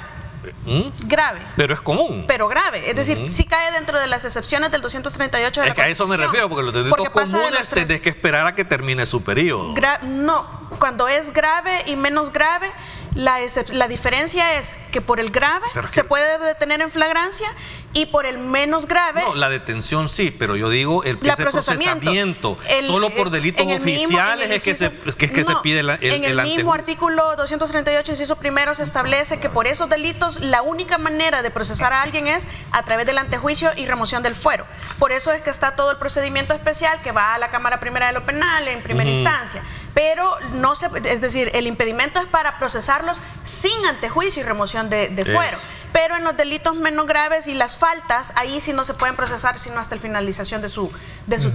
Grave. Pero es común. Pero grave. Es decir, sí cae dentro de las excepciones del 238 de la Constitución. Es que a eso me refiero, porque los delitos comunes tenés que esperar a que termine su periodo. No, cuando es grave y menos grave, la diferencia es que por el grave se puede detener en flagrancia y por el menos grave... No, la detención sí, pero yo digo ese procesamiento solo por delitos oficiales es que se pide el En el mismo artículo 238, inciso primero, se establece que por esos delitos la única manera de procesar a alguien es a través del antejuicio y remoción del fuero. Por eso es que está todo el procedimiento especial que va a la Cámara Primera de lo Penal en primera instancia. Pero no se, es decir, el impedimento es para procesarlos sin antejuicio y remoción de fuero. Pero en los delitos menos graves y las faltas, ahí sí no se pueden procesar sino hasta la finalización de su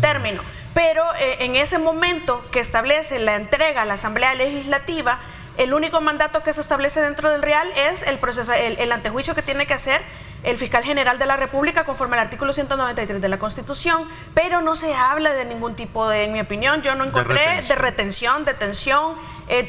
término. Pero en ese momento que establece la entrega a la Asamblea Legislativa, el único mandato que se establece dentro del Real es el antejuicio que tiene que hacer el fiscal general de la República conforme al artículo 193 de la Constitución, pero no se habla de ningún tipo de, en mi opinión, yo no encontré de retención, detención,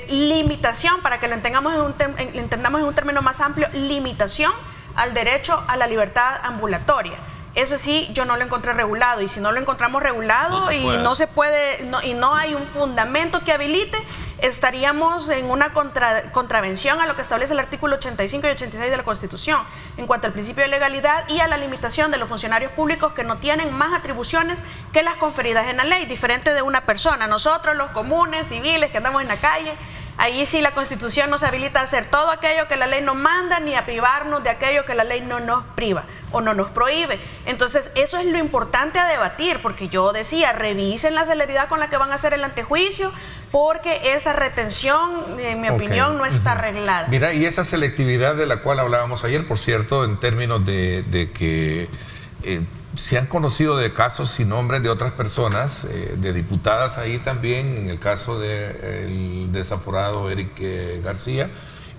limitación, para que lo entendamos en un término más amplio, limitación al derecho a la libertad ambulatoria. Eso sí, yo no lo encontré regulado, y si no lo encontramos regulado y no hay un fundamento que habilite, estaríamos en una contravención a lo que establece el artículo 85 y 86 de la Constitución en cuanto al principio de legalidad y a la limitación de los funcionarios públicos que no tienen más atribuciones que las conferidas en la ley, diferente de una persona. Nosotros, los comunes, civiles que andamos en la calle, ahí sí la Constitución nos habilita a hacer todo aquello que la ley nos manda, ni a privarnos de aquello que la ley no nos priva o no nos prohíbe. Entonces, eso es lo importante a debatir, porque yo decía, revisen la celeridad con la que van a hacer el antejuicio, porque esa retención, en mi opinión, no está arreglada. Mira, y esa selectividad de la cual hablábamos ayer, por cierto, en términos de que se han conocido de casos sin nombres de otras personas, de diputadas ahí también, en el caso del desaforado Eric García,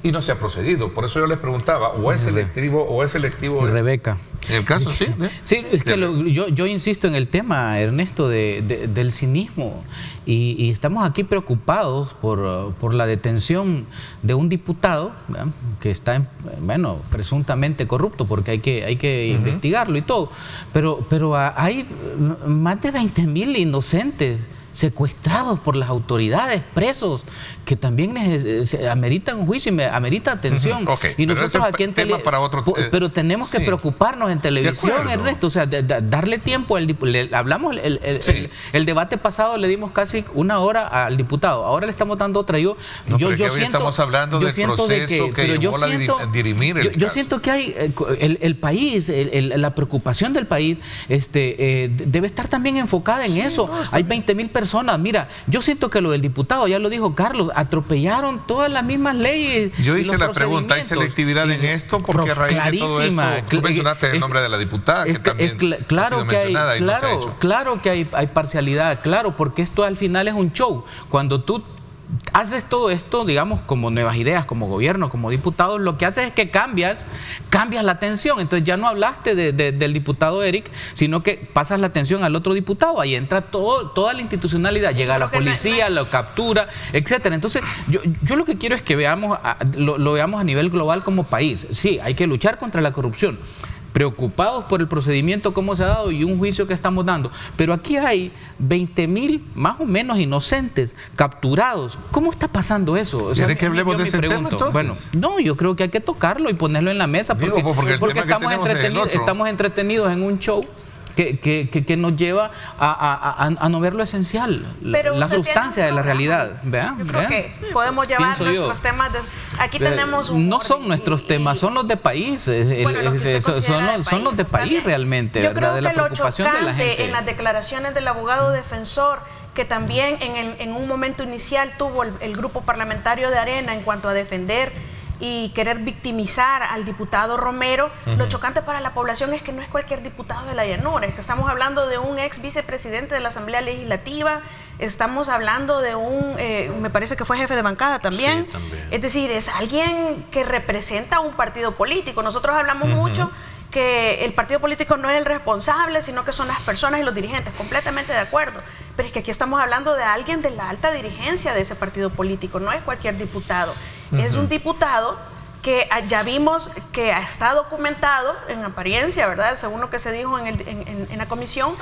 y no se ha procedido. Por eso yo les preguntaba, o es selectivo Rebeca. En el caso, sí. Sí, es que yo insisto en el tema, Ernesto, del cinismo. Y estamos aquí preocupados por la detención de un diputado, ¿verdad?, que está, presuntamente corrupto, porque hay que investigarlo y todo. Pero hay más de 20.000 inocentes secuestrados por las autoridades, presos, que también ameritan un juicio y amerita atención. Y nosotros aquí en tema para otro, pero tenemos que preocuparnos en televisión, Ernesto, o sea, darle tiempo hablamos el debate pasado, le dimos casi 1 hora al diputado, ahora le estamos dando otra. Yo siento, estamos hablando del proceso que llevó a dirimir el caso. Yo siento que hay el país, la preocupación del país debe estar también enfocada en eso. Hay 20.000 personas. Mira, yo siento que lo del diputado, ya lo dijo Carlos, atropellaron todas las mismas leyes. Yo hice la pregunta, ¿hay selectividad en esto? Porque a raíz de todo esto, tú mencionaste el nombre de la diputada, que también ha sido mencionada y no se ha hecho. Claro que hay parcialidad, claro, porque esto al final es un show. Cuando tú haces todo esto, digamos, como nuevas ideas, como gobierno, como diputados, lo que haces es que cambias la atención. Entonces ya no hablaste del diputado Eric, sino que pasas la atención al otro diputado. Ahí entra toda la institucionalidad, llega la policía, lo captura, etcétera. Entonces yo lo que quiero es que lo veamos a nivel global como país. Sí, hay que luchar contra la corrupción, preocupados por el procedimiento cómo se ha dado y un juicio que estamos dando, pero aquí hay 20.000 más o menos inocentes capturados. ¿Cómo está pasando eso? O sea, ¿Quieren que hablemos de ese tema entonces? Bueno, no, yo creo que hay que tocarlo y ponerlo en la mesa, porque estamos entretenidos en un show que nos lleva a no ver lo esencial, la sustancia de la realidad. Yo creo que podemos llevar nuestros temas. Aquí tenemos no son nuestros temas, son los de país. Son los de país realmente. Yo creo de la que lo preocupación de la gente. En las declaraciones del abogado defensor, que también en un momento inicial tuvo el grupo parlamentario de Arena en cuanto a defender y querer victimizar al diputado Romero, lo chocante para la población es que no es cualquier diputado de la llanura, es que estamos hablando de un ex vicepresidente de la Asamblea Legislativa, estamos hablando de me parece que fue jefe de bancada también. Sí, también. Es decir, es alguien que representa un partido político. Nosotros hablamos mucho que el partido político no es el responsable, sino que son las personas y los dirigentes, completamente de acuerdo. Pero es que aquí estamos hablando de alguien de la alta dirigencia de ese partido político, no es cualquier diputado. Es un diputado que ya vimos que está documentado en apariencia, ¿verdad?, según lo que se dijo en la comisión,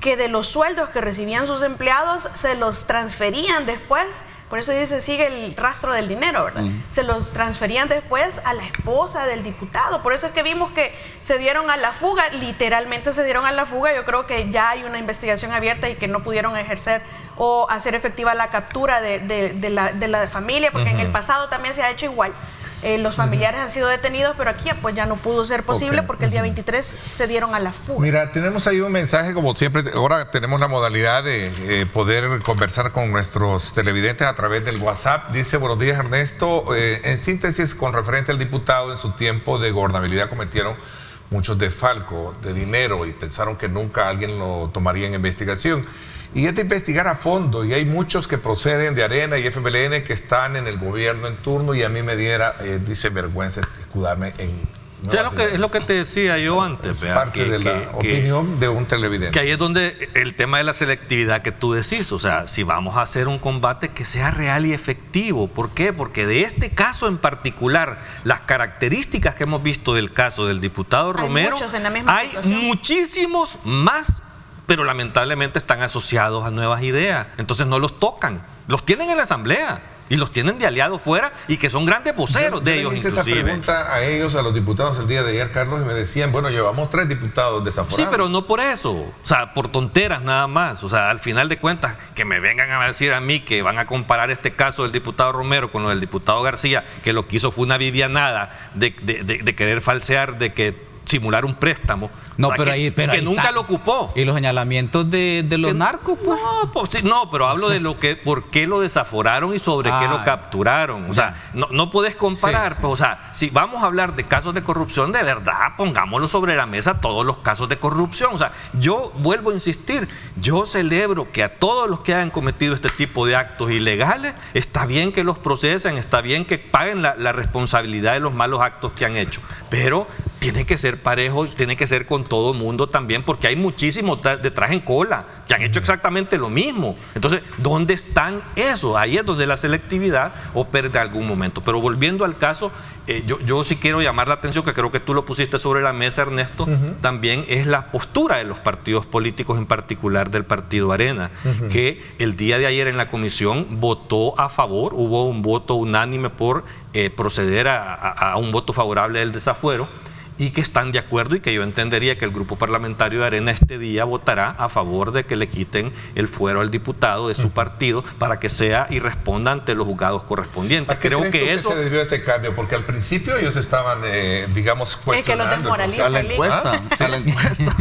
que de los sueldos que recibían sus empleados se los transferían después, por eso dice, sigue el rastro del dinero, ¿verdad? Se los transferían después a la esposa del diputado. Por eso es que vimos que se dieron a la fuga, literalmente se dieron a la fuga. Yo creo que ya hay una investigación abierta y que no pudieron ejercer o hacer efectiva la captura de la familia, porque en el pasado también se ha hecho igual. Los familiares han sido detenidos, pero aquí pues ya no pudo ser posible porque el día 23 se dieron a la fuga. Mira, tenemos ahí un mensaje, como siempre, ahora tenemos la modalidad de poder conversar con nuestros televidentes a través del WhatsApp. Dice, buenos días Ernesto, en síntesis con referente al diputado, en su tiempo de gobernabilidad cometieron muchos desfalcos de dinero y pensaron que nunca alguien lo tomaría en investigación. Y es de investigar a fondo, y hay muchos que proceden de Arena y FMLN que están en el gobierno en turno, y a mí me diera, dice, vergüenza escudarme en... Es lo que te decía yo antes. Es parte de la opinión de un televidente. Que ahí es donde el tema de la selectividad que tú decís, o sea, si vamos a hacer un combate que sea real y efectivo. ¿Por qué? Porque de este caso en particular, las características que hemos visto del caso del diputado Romero, hay muchísimos más, pero lamentablemente están asociados a nuevas ideas. Entonces no los tocan. Los tienen en la asamblea y los tienen de aliados fuera y que son grandes voceros de ellos, hice inclusive. Esa pregunta a ellos, a los diputados el día de ayer, Carlos, y me decían, bueno, llevamos 3 diputados desaforados. Sí, pero no por eso, o sea, por tonteras nada más. O sea, al final de cuentas, que me vengan a decir a mí que van a comparar este caso del diputado Romero con lo del diputado García, que lo que hizo fue una vivianada de querer falsear, de que simular un préstamo. No, o sea, pero que, ahí, pero que ahí nunca está. lo ocupó. Y los señalamientos de los narcos, pues. No, pues, sí, no, pero hablo de lo que, por qué lo desaforaron y sobre qué lo capturaron. O sea, no puedes comparar. Sí, sí. Pues, o sea, si vamos a hablar de casos de corrupción, de verdad, pongámoslo sobre la mesa todos los casos de corrupción. O sea, yo vuelvo a insistir, yo celebro que a todos los que hayan cometido este tipo de actos ilegales, está bien que los procesen, está bien que paguen la responsabilidad de los malos actos que han hecho, pero tiene que ser parejo, tiene que ser con todo el mundo también, porque hay muchísimos detrás en cola que han hecho exactamente lo mismo. Entonces, ¿dónde están esos? Ahí es donde la selectividad opera de algún momento. Pero volviendo al caso, yo sí quiero llamar la atención, que creo que tú lo pusiste sobre la mesa, Ernesto, también es la postura de los partidos políticos, en particular del Partido Arena, que el día de ayer en la comisión votó a favor, hubo un voto unánime por proceder a un voto favorable del desafuero, y que están de acuerdo, y que yo entendería que el grupo parlamentario de Arena este día votará a favor de que le quiten el fuero al diputado de su partido para que sea y responda ante los juzgados correspondientes. ¿A qué Creo crees tú que eso se debió a ese cambio? Porque al principio ellos estaban, digamos, cuestionando. Es que los desmoraliza, A la encuesta. ¿Ah? A la encuesta.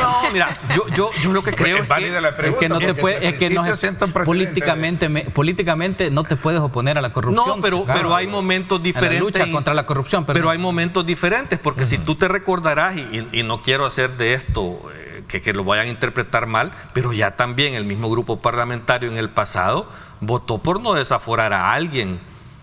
no, mira, yo lo que creo es válida la Es pregunta, que no te porque puede, si al es que no principio sientan precedentes políticamente no te puedes oponer a la corrupción. No, pero hay momentos diferentes. En la lucha contra la corrupción, pero hay momentos diferentes, porque si tú te recordarás, y no quiero hacer de esto que lo vayan a interpretar mal, pero ya también el mismo grupo parlamentario en el pasado votó por no desaforar a alguien.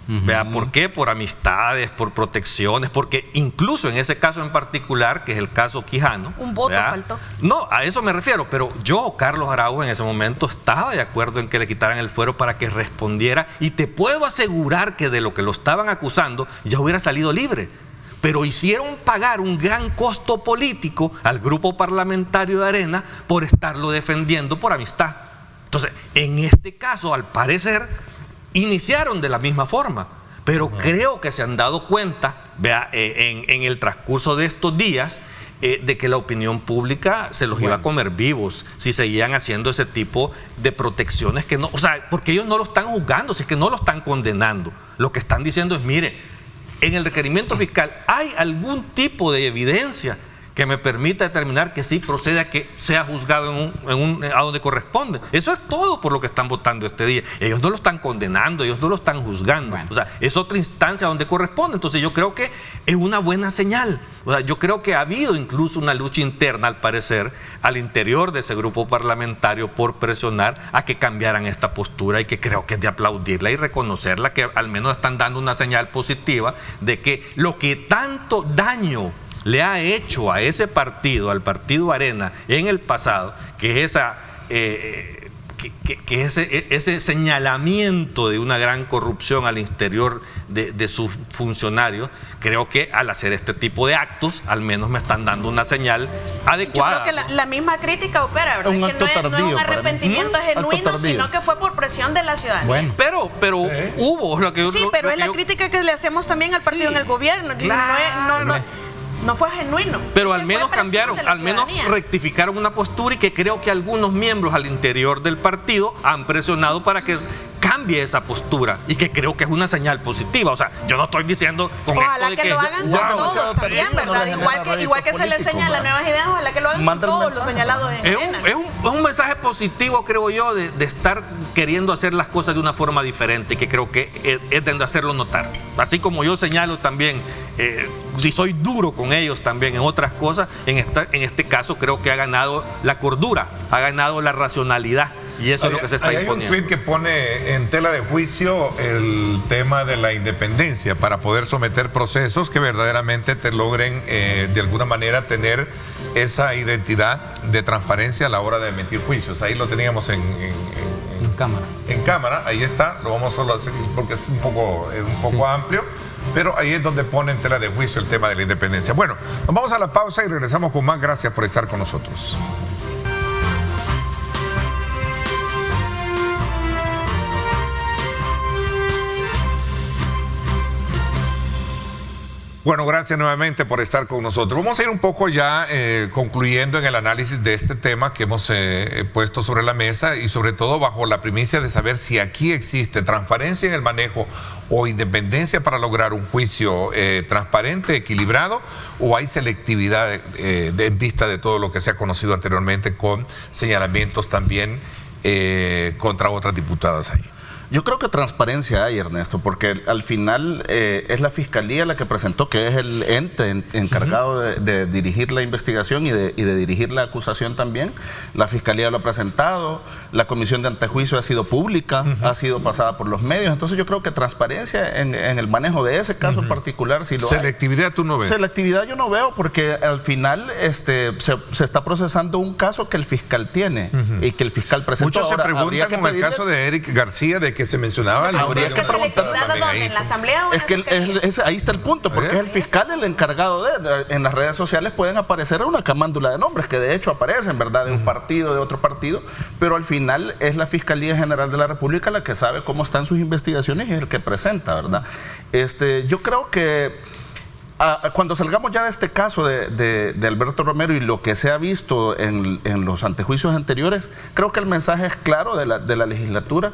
¿Vea? ¿Por qué? Por amistades, por protecciones, porque incluso en ese caso en particular, que es el caso Quijano, un voto ¿vea? faltó. No, a eso me refiero, pero yo, Carlos Araujo, en ese momento estaba de acuerdo en que le quitaran el fuero para que respondiera, y te puedo asegurar que de lo que lo estaban acusando ya hubiera salido libre. Pero hicieron pagar un gran costo político al grupo parlamentario de Arena por estarlo defendiendo por amistad. Entonces, en este caso, al parecer, iniciaron de la misma forma, pero creo que se han dado cuenta, vea, en el transcurso de estos días, de que la opinión pública se los iba a comer vivos si seguían haciendo ese tipo de protecciones que no, o sea, porque ellos no lo están juzgando, si es que no lo están condenando. Lo que están diciendo es, mire, en el requerimiento fiscal hay algún tipo de evidencia que me permita determinar que sí procede a que sea juzgado a donde corresponde. Eso es todo por lo que están votando este día. Ellos no lo están condenando, ellos no lo están juzgando. Bueno. O sea, es otra instancia donde corresponde. Entonces yo creo que es una buena señal. O sea, yo creo que ha habido incluso una lucha interna, al parecer, al interior de ese grupo parlamentario por presionar a que cambiaran esta postura, y que creo que es de aplaudirla y reconocerla, que al menos están dando una señal positiva de que lo que tanto daño le ha hecho a ese partido, al Partido Arena, en el pasado, que es que ese señalamiento de una gran corrupción al interior de sus funcionarios, creo que al hacer este tipo de actos, al menos me están dando una señal adecuada. Yo creo que la misma crítica opera, ¿verdad? Un Que acto no es tardío un para mí. arrepentimiento Acto genuino, tardío. sino que fue por presión de la ciudadanía. Bueno. Pero hubo lo que Sí, pero es la crítica que le hacemos también al partido en el gobierno. Claro. No fue genuino. Pero al Fue menos presión cambiaron, de la al menos ciudadanía. rectificaron una postura, y que creo que algunos miembros al interior del partido han presionado para que cambie esa postura, y que creo que es una señal positiva. O sea, yo no estoy diciendo con Ojalá esto de que lo hagan wow, con todos también, eso no ¿verdad? le Igual genera que se le rédito señala político, nuevas ideas, ojalá que lo hagan Manda con el todos los mensaje. señalados en Arena. Es un mensaje positivo, creo yo, de estar queriendo hacer las cosas de una forma diferente, que creo que es de hacerlo notar. Así como yo señalo también, si soy duro con ellos también en otras cosas, en este caso creo que ha ganado la cordura, ha ganado la racionalidad, y eso es lo que se está Hay un imponiendo. tweet que pone en tela de juicio el tema de la independencia para poder someter procesos que verdaderamente te logren de alguna manera tener esa identidad de transparencia a la hora de emitir juicios. Ahí lo teníamos en cámara. en cámara, ahí está, lo vamos solo a hacer porque es un poco Sí. amplio, pero ahí es donde pone en tela de juicio el tema de la independencia. Bueno, nos vamos a la pausa y regresamos con más. Gracias por estar con nosotros. Bueno, gracias nuevamente por estar con nosotros. Vamos a ir un poco ya concluyendo en el análisis de este tema que hemos puesto sobre la mesa, y sobre todo bajo la primicia de saber si aquí existe transparencia en el manejo o independencia para lograr un juicio transparente, equilibrado, o hay selectividad en vista de todo lo que se ha conocido anteriormente, con señalamientos también contra otras diputadas ahí. Yo creo que transparencia hay, Ernesto, porque al final es la Fiscalía la que presentó, que es el ente encargado de dirigir la investigación y de dirigir la acusación también. La Fiscalía lo ha presentado, la Comisión de Antejuicio ha sido pública, ha sido pasada por los medios. Entonces yo creo que transparencia en el manejo de ese caso en particular, si lo hay. Selectividad tú no ves. Selectividad yo no veo, porque al final se está procesando un caso que el fiscal tiene y que el fiscal presentó. Muchos se Ahora, preguntan, habría que como el pedirle- caso de Eric García, de que se mencionaba el Habría nombre que de preguntar ¿Selectividad también a dónde? ahí. ¿En la asamblea o en Es que la fiscalía? ahí está el punto, porque es el fiscal el encargado en las redes sociales pueden aparecer una camándula de nombres, que de hecho aparecen, ¿verdad? De un partido, de otro partido, pero al final es la Fiscalía General de la República la que sabe cómo están sus investigaciones y es el que presenta, ¿verdad? Yo creo que cuando salgamos ya de este caso de Alberto Romero y lo que se ha visto en los antejuicios anteriores, creo que el mensaje es claro de la legislatura.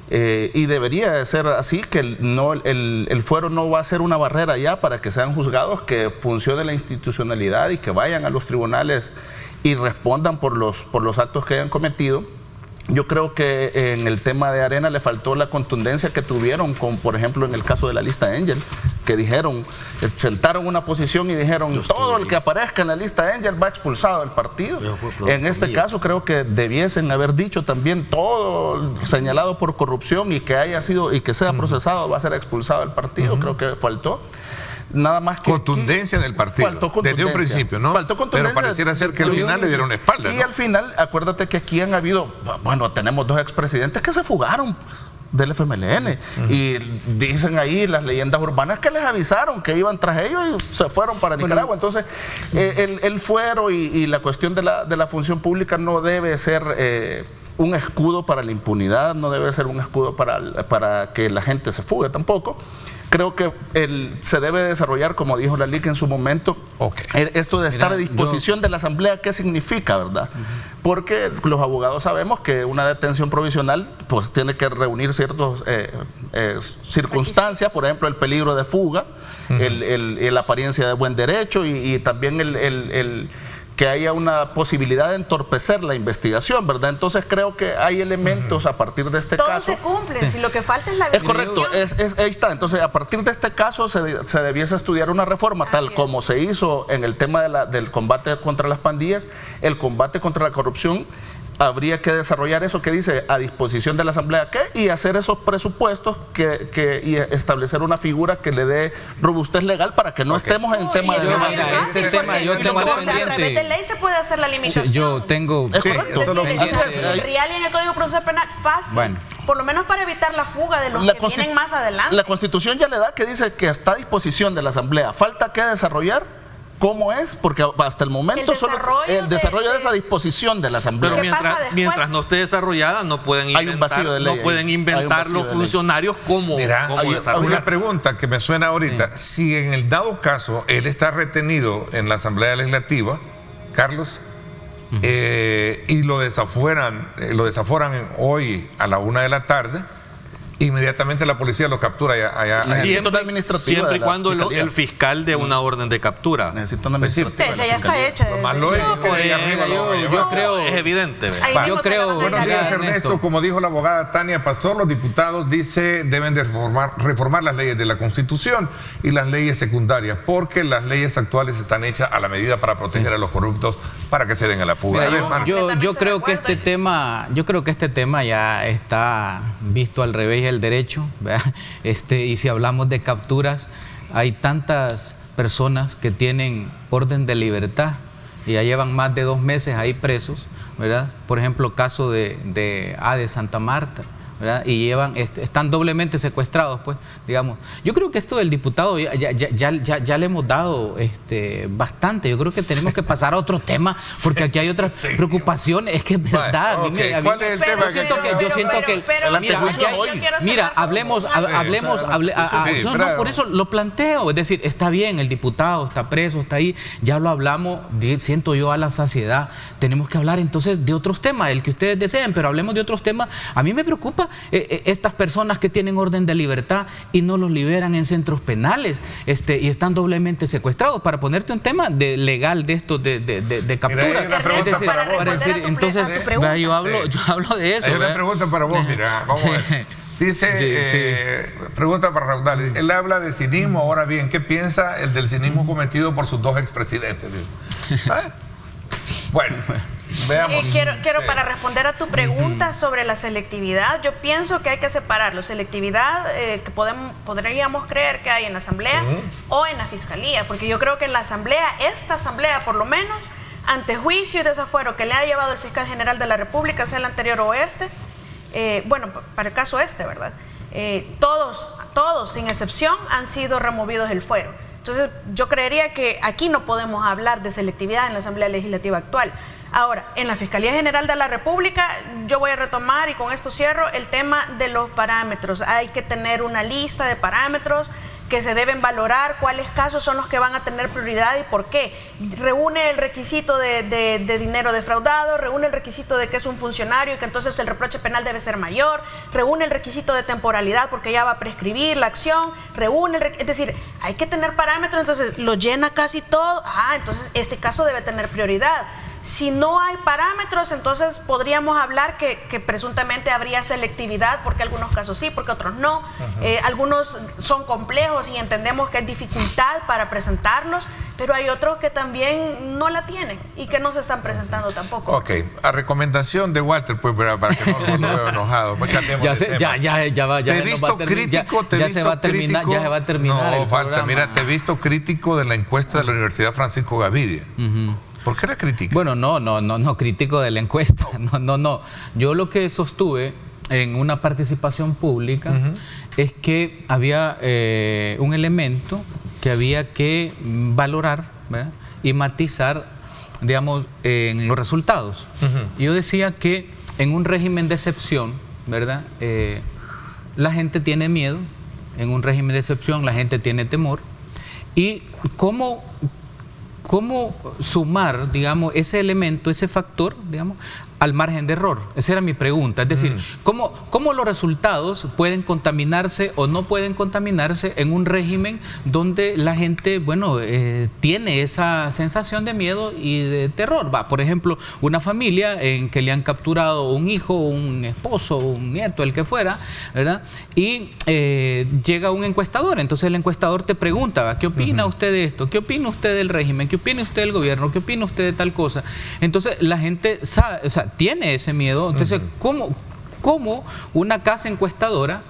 Y debería de ser así, que el fuero no va a ser una barrera ya para que sean juzgados, que funcione la institucionalidad y que vayan a los tribunales y respondan por los actos que hayan cometido. Yo creo que en el tema de Arena le faltó la contundencia que tuvieron con, por ejemplo, en el caso de la lista Angel, que dijeron, sentaron una posición y dijeron, todo el que aparezca en la lista Angel va expulsado del partido. En este caso creo que debiesen haber dicho también todo señalado por corrupción y que haya sido y que sea procesado va a ser expulsado del partido. Creo que faltó. Nada más que contundencia del partido. Faltó contundencia. Desde un principio, ¿no? Faltó contundencia. Pero pareciera ser que al final le dieron espalda, Y ¿no? al final, acuérdate que aquí han habido, bueno, tenemos dos expresidentes que se fugaron, pues, del FMLN. Y dicen ahí las leyendas urbanas que les avisaron que iban tras ellos y se fueron para Nicaragua. Entonces, el fuero y la cuestión de la función pública no debe ser un escudo para la impunidad, no debe ser un escudo para que la gente se fugue tampoco. Creo que se debe desarrollar, como dijo la LIC en su momento, esto de estar a disposición de la Asamblea, ¿qué significa, verdad? Porque los abogados sabemos que una detención provisional pues tiene que reunir ciertas circunstancias, por ejemplo, el peligro de fuga, la apariencia de buen derecho y también que haya una posibilidad de entorpecer la investigación, ¿verdad? Entonces creo que hay elementos a partir de este Todos caso. se cumplen, si lo que falta es la Es correcto, verificación. ahí está. Entonces, a partir de este caso se debiese estudiar una reforma tal como se hizo en el tema del combate contra las pandillas, el combate contra la corrupción, habría que desarrollar eso que dice a disposición de la Asamblea y hacer esos presupuestos y establecer una figura que le dé robustez legal para que no estemos en el tema de este tema yo tengo a través de ley se puede hacer la limitación. Yo tengo... Es correcto. El real y en el Código Procesal Penal, fácil. Bueno. Por lo menos para evitar la fuga de los que vienen más adelante. La Constitución ya le da que dice que está a disposición de la Asamblea. Falta que desarrollar. ¿Cómo es? Porque hasta el momento el desarrollo de esa disposición de la Asamblea. Pero mientras no esté desarrollada, no pueden inventar los funcionarios cómo desarrollar. Una pregunta que me suena ahorita. Sí. Si en el dado caso él está retenido en la Asamblea Legislativa, Carlos, y lo desaforan hoy a la 1 de la tarde, inmediatamente la policía lo captura allá. Siempre y cuando el fiscal dé una orden de captura. Necesita una administrativa. Esa ya está hecha. Yo creo, es evidente. Yo creo. Buenos días, Ernesto. Como dijo la abogada Tania Pastor, los diputados deben de reformar las leyes de la Constitución y las leyes secundarias, porque las leyes actuales están hechas a la medida para proteger a los corruptos, para que se den a la fuga. Yo creo que este tema ya está visto al revés el derecho, y si hablamos de capturas, hay tantas personas que tienen orden de libertad y ya llevan más de 2 meses ahí presos, ¿verdad? Por ejemplo, caso de Santa Marta, ¿verdad? Y están doblemente secuestrados, pues, digamos. Yo creo que esto del diputado ya le hemos dado bastante. Yo creo que tenemos que pasar a otro tema, porque aquí hay otras preocupaciones. Es que es verdad. ¿Cuál es el tema? Yo siento que mira, hablemos, por eso lo planteo. Es decir, está bien, el diputado está preso, está ahí, ya lo hablamos, siento yo a la saciedad. Tenemos que hablar entonces de otros temas, el que ustedes deseen, pero hablemos de otros temas. A mí me preocupa estas personas que tienen orden de libertad y no los liberan en centros penales, y están doblemente secuestrados. Para ponerte un tema legal de esto de captura. Entonces yo hablo de eso. Hay una pregunta para vos, mira, vamos a ver. Dice, pregunta para Raudal. Él habla de cinismo. Ahora bien, ¿qué piensa el del cinismo cometido por sus 2 expresidentes? Bueno, veamos. Quiero para responder a tu pregunta sobre la selectividad, yo pienso que hay que separarlo. Selectividad que podríamos creer que hay en la Asamblea o en la Fiscalía, porque yo creo que en la Asamblea, esta Asamblea por lo menos, ante juicio y desafuero que le ha llevado el fiscal general de la República, sea el anterior o para el caso ¿verdad? Todos sin excepción han sido removidos del fuero. Entonces yo creería que aquí no podemos hablar de selectividad en la Asamblea Legislativa actual. Ahora, en la Fiscalía General de la República, yo voy a retomar, y con esto cierro, el tema de los parámetros. Hay que tener una lista de parámetros que se deben valorar, cuáles casos son los que van a tener prioridad y por qué. Reúne el requisito de dinero defraudado, reúne el requisito de que es un funcionario y que entonces el reproche penal debe ser mayor, reúne el requisito de temporalidad porque ya va a prescribir la acción, es decir, hay que tener parámetros, entonces lo llena casi todo, entonces este caso debe tener prioridad. Si no hay parámetros, entonces podríamos hablar que presuntamente habría selectividad, porque algunos casos sí, porque otros no. Algunos son complejos y entendemos que hay dificultad para presentarlos, pero hay otros que también no la tienen y que no se están presentando tampoco. Ok, a recomendación de Walter, pues, para que no lo veo enojado. Pues, te he visto crítico, ya se va a terminar. No, falta, mira, te he visto crítico de la encuesta de la Universidad Francisco Gavidia. ¿Por qué la critica? Bueno, no crítico de la encuesta. No. Yo lo que sostuve en una participación pública es que había un elemento que había que valorar, ¿verdad? Y matizar, digamos, en los resultados. Yo decía que en un régimen de excepción, ¿verdad? La gente tiene miedo, en un régimen de excepción la gente tiene temor. ¿Y cómo sumar, digamos, ese elemento, ese factor, digamos, al margen de error? Esa era mi pregunta. Es decir, ¿cómo los resultados pueden contaminarse o no pueden contaminarse en un régimen donde la gente, tiene esa sensación de miedo y de terror? Por ejemplo, una familia en que le han capturado un hijo, un esposo, un nieto, el que fuera, ¿verdad? Y llega un encuestador. Entonces el encuestador te pregunta, ¿qué opina usted de esto? ¿Qué opina usted del régimen? ¿Qué opina usted del gobierno? ¿Qué opina usted de tal cosa? Entonces la gente sabe, tiene ese miedo. Entonces, ¿cómo una casa encuestadora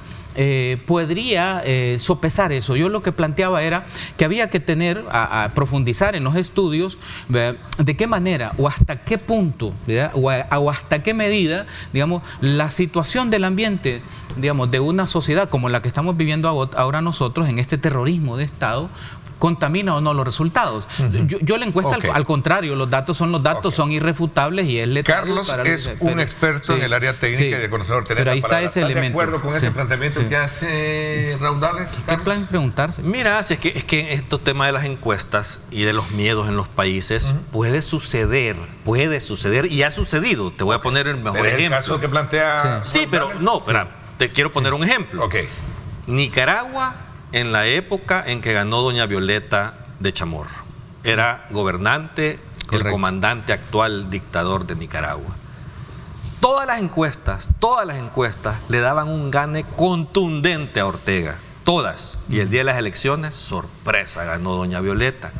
podría sopesar eso? Yo lo que planteaba era que había que tener, a profundizar en los estudios, de qué manera o hasta qué punto, ¿verdad? O hasta qué medida, digamos, la situación del ambiente, digamos, de una sociedad como la que estamos viviendo ahora nosotros, en este terrorismo de Estado, contamina o no los resultados. Yo la encuesta, al contrario, los datos son los datos, son irrefutables y es letal. Carlos es un experto en el área técnica y de conocedor. Pero ahí está ese elemento. ¿Estás de acuerdo con ese planteamiento que hace Raudales? ¿Qué plan preguntarse? Mira, si es que estos temas de las encuestas y de los miedos en los países puede suceder y ha sucedido. Te voy a poner el mejor ejemplo. El caso que plantea. Sí, pero no, espera, te quiero poner un ejemplo. Nicaragua, en la época en que ganó doña Violeta de Chamorro, era gobernante, el comandante actual dictador de Nicaragua. Todas las encuestas le daban un gane contundente a Ortega, todas. Y el día de las elecciones, sorpresa, ganó doña Violeta.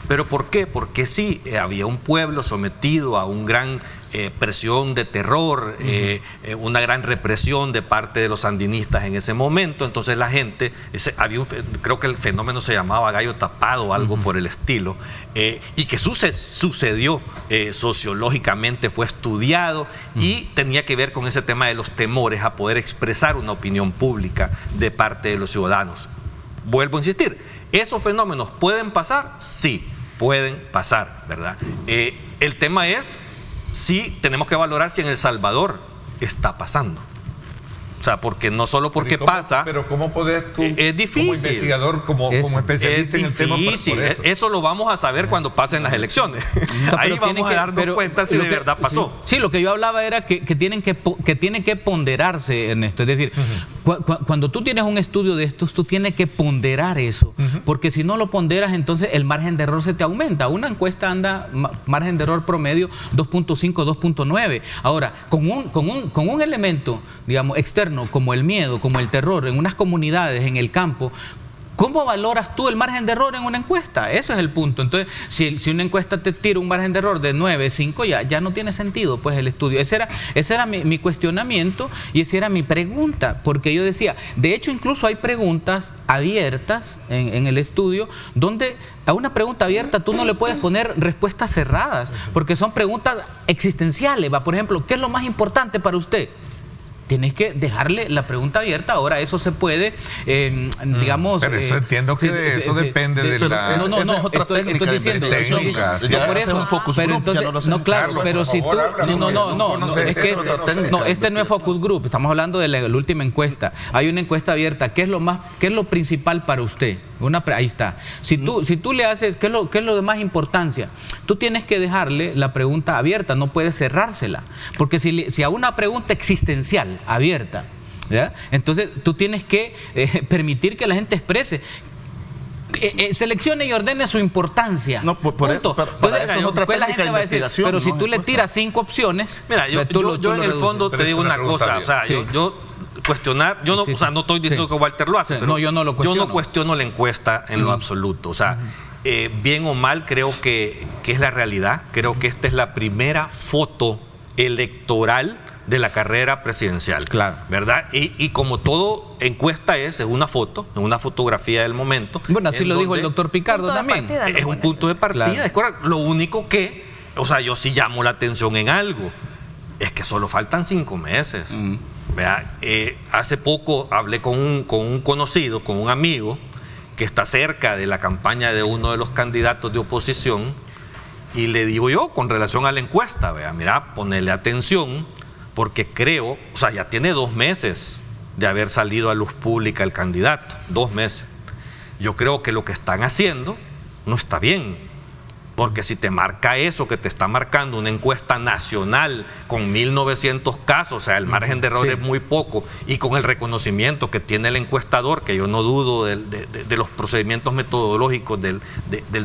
¿Pero por qué? Porque sí, había un pueblo sometido a un gran presión de terror, una gran represión de parte de los sandinistas en ese momento. Entonces la gente, creo que el fenómeno se llamaba gallo tapado o algo por el estilo, y que sucedió sociológicamente, fue estudiado y tenía que ver con ese tema de los temores a poder expresar una opinión pública de parte de los ciudadanos. Vuelvo a insistir, ¿esos fenómenos pueden pasar? Sí, pueden pasar, ¿verdad? El tema es si tenemos que valorar si en El Salvador está pasando. O sea, porque no solo porque pasa... Pero ¿cómo podés tú, es difícil, como investigador, como especialista en el tema, por eso lo vamos a saber cuando pasen las elecciones. Ahí vamos a darnos cuenta si de verdad pasó. Sí, lo que yo hablaba era que tienen que ponderarse en esto. Es decir, cuando tú tienes un estudio de estos, tú tienes que ponderar eso. Porque si no lo ponderas, entonces el margen de error se te aumenta. Una encuesta anda margen de error promedio 2.5, 2.9. Ahora, con un elemento, digamos, externo, como el miedo, como el terror, en unas comunidades, en el campo, ¿cómo valoras tú el margen de error en una encuesta? Ese es el punto. Entonces, si una encuesta te tira un margen de error de 9, 5, ya no tiene sentido pues el estudio. Ese era mi cuestionamiento y esa era mi pregunta, porque yo decía, de hecho incluso hay preguntas abiertas en el estudio donde a una pregunta abierta tú no le puedes poner respuestas cerradas, porque son preguntas existenciales. Por ejemplo, ¿qué es lo más importante para usted? Tienes que dejarle la pregunta abierta. Ahora eso se puede, digamos... Pero eso entiendo que de eso depende de la... No, estoy diciendo... Por eso, un focus pero group, entonces, no, claro, Carlos, pero si tú... Es que este no es focus group, estamos hablando de la última encuesta. Hay una encuesta abierta. ¿Qué es lo principal para usted? Ahí está. Si tú le haces, ¿qué es lo de más importancia? Tú tienes que dejarle la pregunta abierta, no puedes cerrársela. Porque si a una pregunta existencial abierta, ¿ya? Entonces tú tienes que permitir que la gente exprese, seleccione y ordene su importancia. No, punto. Para eso es otra técnica de investigación. Pero si tú le tiras 5 opciones, mira, yo en el fondo te digo una cosa, o sea, yo cuestionar, yo no, o sea, no estoy diciendo que Walter lo hace, pero no, yo no lo cuestiono. Yo no cuestiono la encuesta en lo absoluto, o sea, bien o mal creo que es la realidad. Creo que esta es la primera foto electoral de la carrera presidencial, claro, ¿verdad? Y como todo encuesta es una foto, es una fotografía del momento. Bueno, así lo dijo el doctor Picardo también. Es un punto de partida, claro. Es correcto. Lo único que, o sea, yo sí llamo la atención en algo, es que solo faltan 5 meses. Hace poco hablé con un conocido, con un amigo que está cerca de la campaña de uno de los candidatos de oposición, y le digo yo, con relación a la encuesta, mira, ponele atención, porque creo, o sea, ya tiene 2 meses de haber salido a luz pública el candidato, 2 meses. Yo creo que lo que están haciendo no está bien, porque si te marca eso que te está marcando una encuesta nacional con 1.900 casos, o sea, el margen de error es muy poco, y con el reconocimiento que tiene el encuestador, que yo no dudo de los procedimientos metodológicos del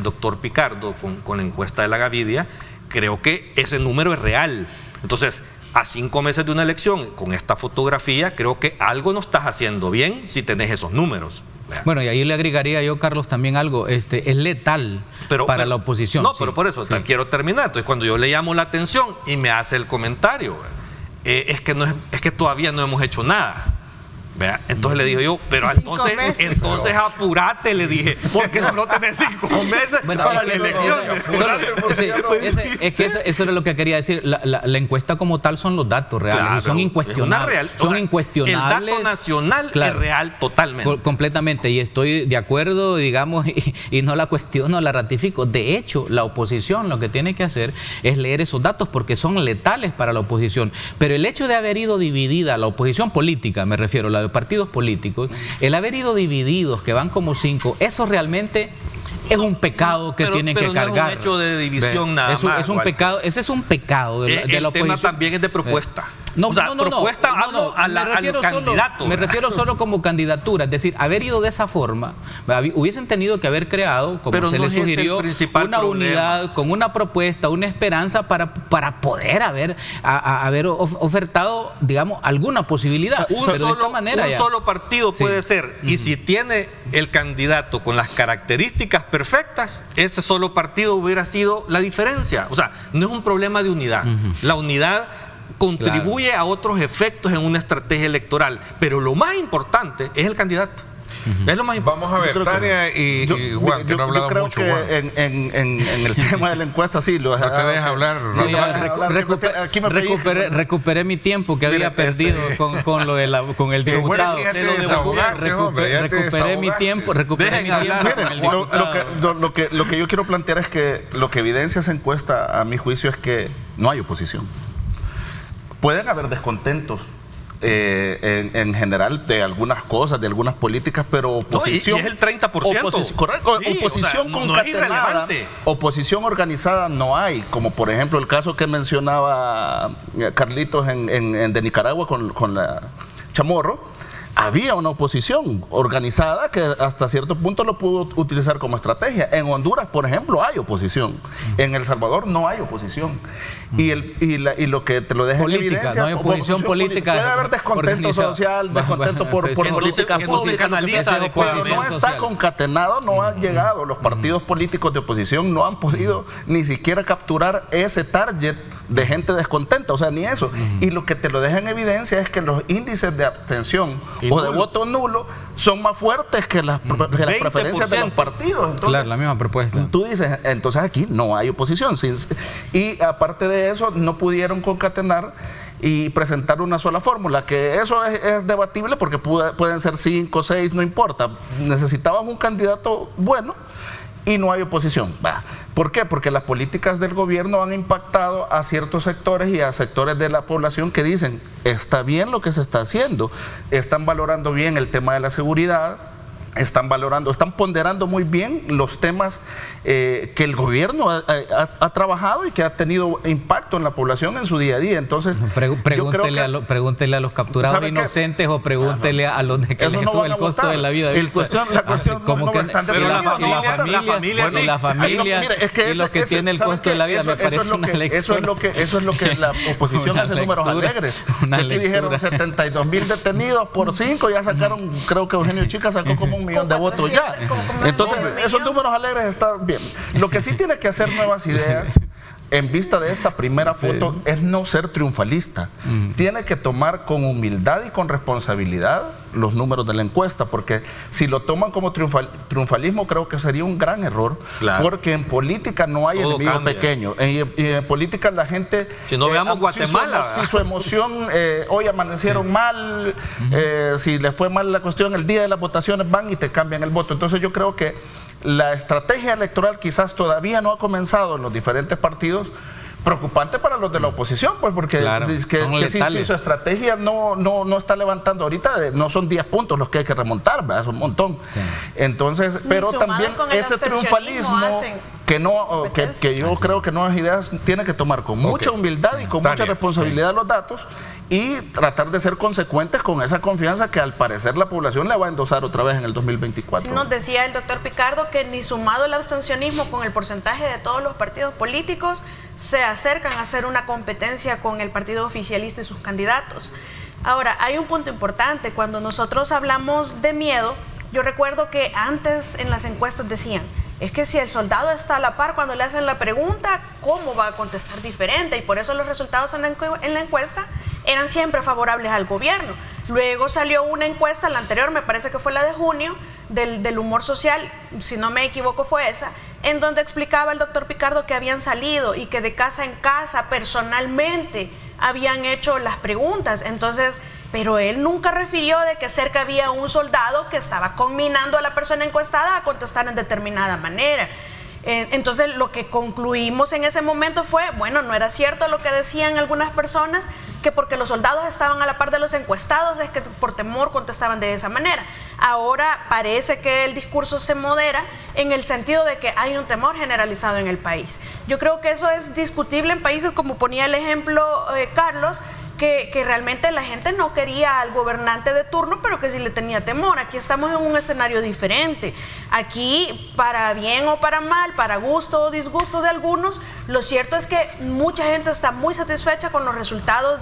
doctor Picardo con la encuesta de la Gavidia, creo que ese número es real. Entonces, a 5 meses de una elección, con esta fotografía, creo que algo no estás haciendo bien si tenés esos números. Bueno, y ahí le agregaría yo, Carlos, también algo, es letal para la oposición. No, pero por eso quiero terminar. Entonces, cuando yo le llamo la atención y me hace el comentario, es que todavía no hemos hecho nada. ¿Vea? Entonces le digo yo, pero entonces apurate, le dije, porque solo tenés 5 meses para la elección. Eso era lo que quería decir. La encuesta como tal son los datos reales, claro, son incuestionables. Son incuestionables. El dato nacional, claro, es real totalmente. Completamente, y estoy de acuerdo, digamos, y no la cuestiono, la ratifico. De hecho, la oposición lo que tiene que hacer es leer esos datos porque son letales para la oposición. Pero el hecho de haber ido dividida la oposición política, me refiero, la de partidos políticos, el haber ido divididos, que van como 5, eso realmente es un pecado que tienen que cargar. No es un hecho de división nada más. Es un pecado, ese es un pecado de la oposición. El tema también es de propuesta. Propuesta hablo al candidato. Me refiero solo como candidatura, es decir, haber ido de esa forma, hubiesen tenido que haber creado, como se les sugirió, una unidad con una propuesta, una esperanza para poder haber ofertado, digamos, alguna posibilidad. Un solo partido puede ser, y si tiene el candidato con las características perfectas, ese solo partido hubiera sido la diferencia. O sea, no es un problema de unidad. La unidad contribuye a otros efectos en una estrategia electoral, pero lo más importante es el candidato. Es lo más importante. Vamos a ver, Tania y Juan, que no ha hablado mucho. Yo creo que en el tema de la encuesta, sí. No te dejes hablar. Recuperé mi tiempo que había perdido con el diputado. Recuperé mi tiempo. Lo que yo quiero plantear es que lo que evidencia esa encuesta, a mi juicio, es que no hay oposición. Pueden haber descontentos en general de algunas cosas, de algunas políticas, pero oposición... y es el 30%. Correcto, oposición concatenada, oposición organizada no hay, como por ejemplo el caso que mencionaba Carlitos de Nicaragua con la Chamorro. Había una oposición organizada que hasta cierto punto lo pudo utilizar como estrategia. En Honduras, por ejemplo, hay oposición. En El Salvador no hay oposición. Y lo que te lo deja en evidencia... No hay oposición política. Puede haber descontento social, descontento por políticas públicas, pero no está concatenado, no han llegado. Los partidos políticos de oposición no han podido ni siquiera capturar ese target de gente descontenta, o sea, ni eso. Y lo que te lo deja en evidencia es que los índices de abstención o de voto nulo son más fuertes que las preferencias de los partidos. Entonces, claro, la misma propuesta. Tú dices, entonces aquí no hay oposición. Y aparte de eso, no pudieron concatenar y presentar una sola fórmula, que eso es debatible porque pueden ser 5 o 6, no importa. Necesitaban un candidato bueno y no hay oposición. ¿Por qué? Porque las políticas del gobierno han impactado a ciertos sectores y a sectores de la población que dicen, está bien lo que se está haciendo, están valorando bien el tema de la seguridad, están ponderando muy bien los temas que el gobierno ha trabajado y que ha tenido impacto en la población en su día a día. Entonces, pregúntele a los capturados inocentes o pregúntele a los que les sube el costo de la vida. La cuestión como que la familia y lo que tiene el costo de la vida me parece una lección. Eso es lo que la oposición hace números alegres. Aquí dijeron 72,000 detenidos por 5, ya sacaron, creo que Eugenio Chica sacó como 1 millón de votos ya. Entonces, esos números alegres están bien. Lo que sí tiene que hacer Nuevas Ideas en vista de esta primera foto es no ser triunfalista. Tiene que tomar con humildad y con responsabilidad los números de la encuesta, porque si lo toman como triunfalismo creo que sería un gran error, porque en política no hay enemigo pequeño. En política la gente... Si no veamos Guatemala... Si su emoción, hoy amanecieron mal, si le fue mal la cuestión, el día de las votaciones van y te cambian el voto. Entonces yo creo que la estrategia electoral quizás todavía no ha comenzado en los diferentes partidos. Preocupante para los de la oposición, pues, porque si su estrategia no está levantando ahorita, no son 10 puntos los que hay que remontar, ¿verdad? Es un montón. Entonces, pero también ese triunfalismo que yo creo que Nuevas Ideas tiene que tomar con mucha humildad y con mucha responsabilidad los datos y tratar de ser consecuentes con esa confianza que al parecer la población le va a endosar otra vez en el 2024. Sí, nos decía el doctor Picardo que ni sumado el abstencionismo con el porcentaje de todos los partidos políticos se acercan a hacer una competencia con el partido oficialista y sus candidatos. Ahora, hay un punto importante, cuando nosotros hablamos de miedo, Yo recuerdo que antes en las encuestas decían, es que si el soldado está a la par cuando le hacen la pregunta, ¿cómo va a contestar diferente? Y por eso los resultados en la encuesta eran siempre favorables al gobierno. Luego salió una encuesta, la anterior me parece que fue la de junio, del humor social, si no me equivoco fue esa, en donde explicaba el doctor Picardo que habían salido y que de casa en casa personalmente habían hecho las preguntas. Entonces, pero él nunca refirió de que cerca había un soldado que estaba conminando a la persona encuestada a contestar en determinada manera. Entonces lo que concluimos en ese momento fue, bueno, no era cierto lo que decían algunas personas, que porque los soldados estaban a la par de los encuestados es que por temor contestaban de esa manera. Ahora parece que el discurso se modera en el sentido de que hay un temor generalizado en el país. Yo creo que eso es discutible en países como ponía el ejemplo Carlos, que realmente la gente no quería al gobernante de turno, pero que sí le tenía temor. Aquí estamos en un escenario diferente. Aquí, para bien o para mal, para gusto o disgusto de algunos, lo cierto es que mucha gente está muy satisfecha con los resultados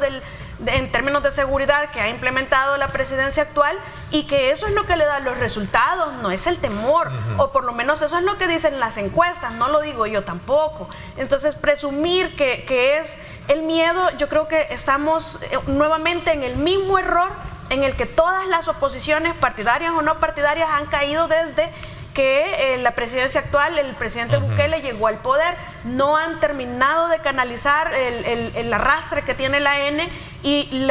en términos de seguridad que ha implementado la presidencia actual, y que eso es lo que le da los resultados, no es el temor, o por lo menos eso es lo que dicen las encuestas, no lo digo yo tampoco. Entonces, presumir que es el miedo, yo creo que estamos nuevamente en el mismo error en el que todas las oposiciones, partidarias o no partidarias, han caído desde que la presidencia actual, el presidente Bukele llegó al poder. No han terminado de canalizar el arrastre que tiene la N y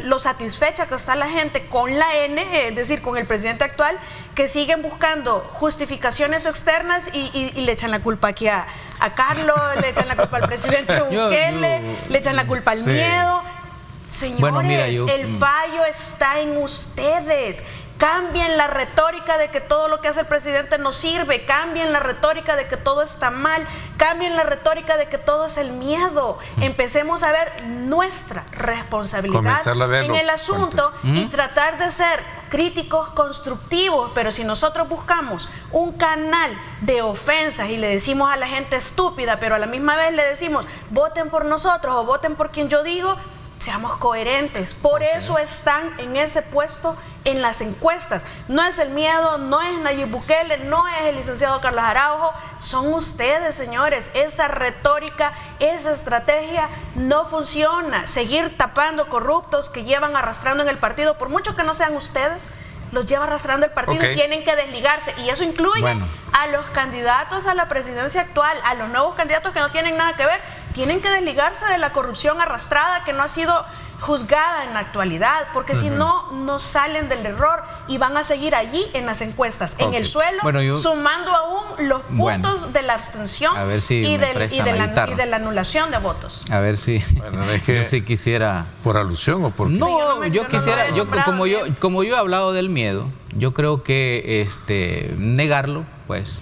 lo satisfecha que está la gente con la N, es decir, con el presidente actual, que siguen buscando justificaciones externas y le echan la culpa aquí a Carlos, le echan la culpa al presidente Bukele, le echan la culpa al miedo. Señores, bueno, mira, el fallo está en ustedes. Cambien la retórica de que todo lo que hace el presidente no sirve, cambien la retórica de que todo está mal, cambien la retórica de que todo es el miedo. Empecemos a ver nuestra responsabilidad en el asunto y tratar de ser críticos constructivos. Pero si nosotros buscamos un canal de ofensas y le decimos a la gente estúpida, pero a la misma vez le decimos voten por nosotros o voten por quien yo digo, seamos coherentes. Por eso están en ese puesto en las encuestas. No es el miedo, no es Nayib Bukele, no es el licenciado Carlos Araujo, son ustedes, señores. Esa retórica, esa estrategia no funciona. Seguir tapando corruptos que llevan arrastrando en el partido, por mucho que no sean ustedes, los lleva arrastrando el partido y tienen que desligarse. Y eso incluye a los candidatos a la presidencia actual, a los nuevos candidatos que no tienen nada que ver, tienen que desligarse de la corrupción arrastrada que no ha sido juzgada en la actualidad, porque si no, no salen del error y van a seguir allí en las encuestas, en el suelo, sumando aún los puntos de la abstención y de la anulación de votos. A ver si es que yo sí quisiera... ¿Por alusión o por qué? No, yo quisiera, como yo he hablado del miedo, yo creo que negarlo, pues...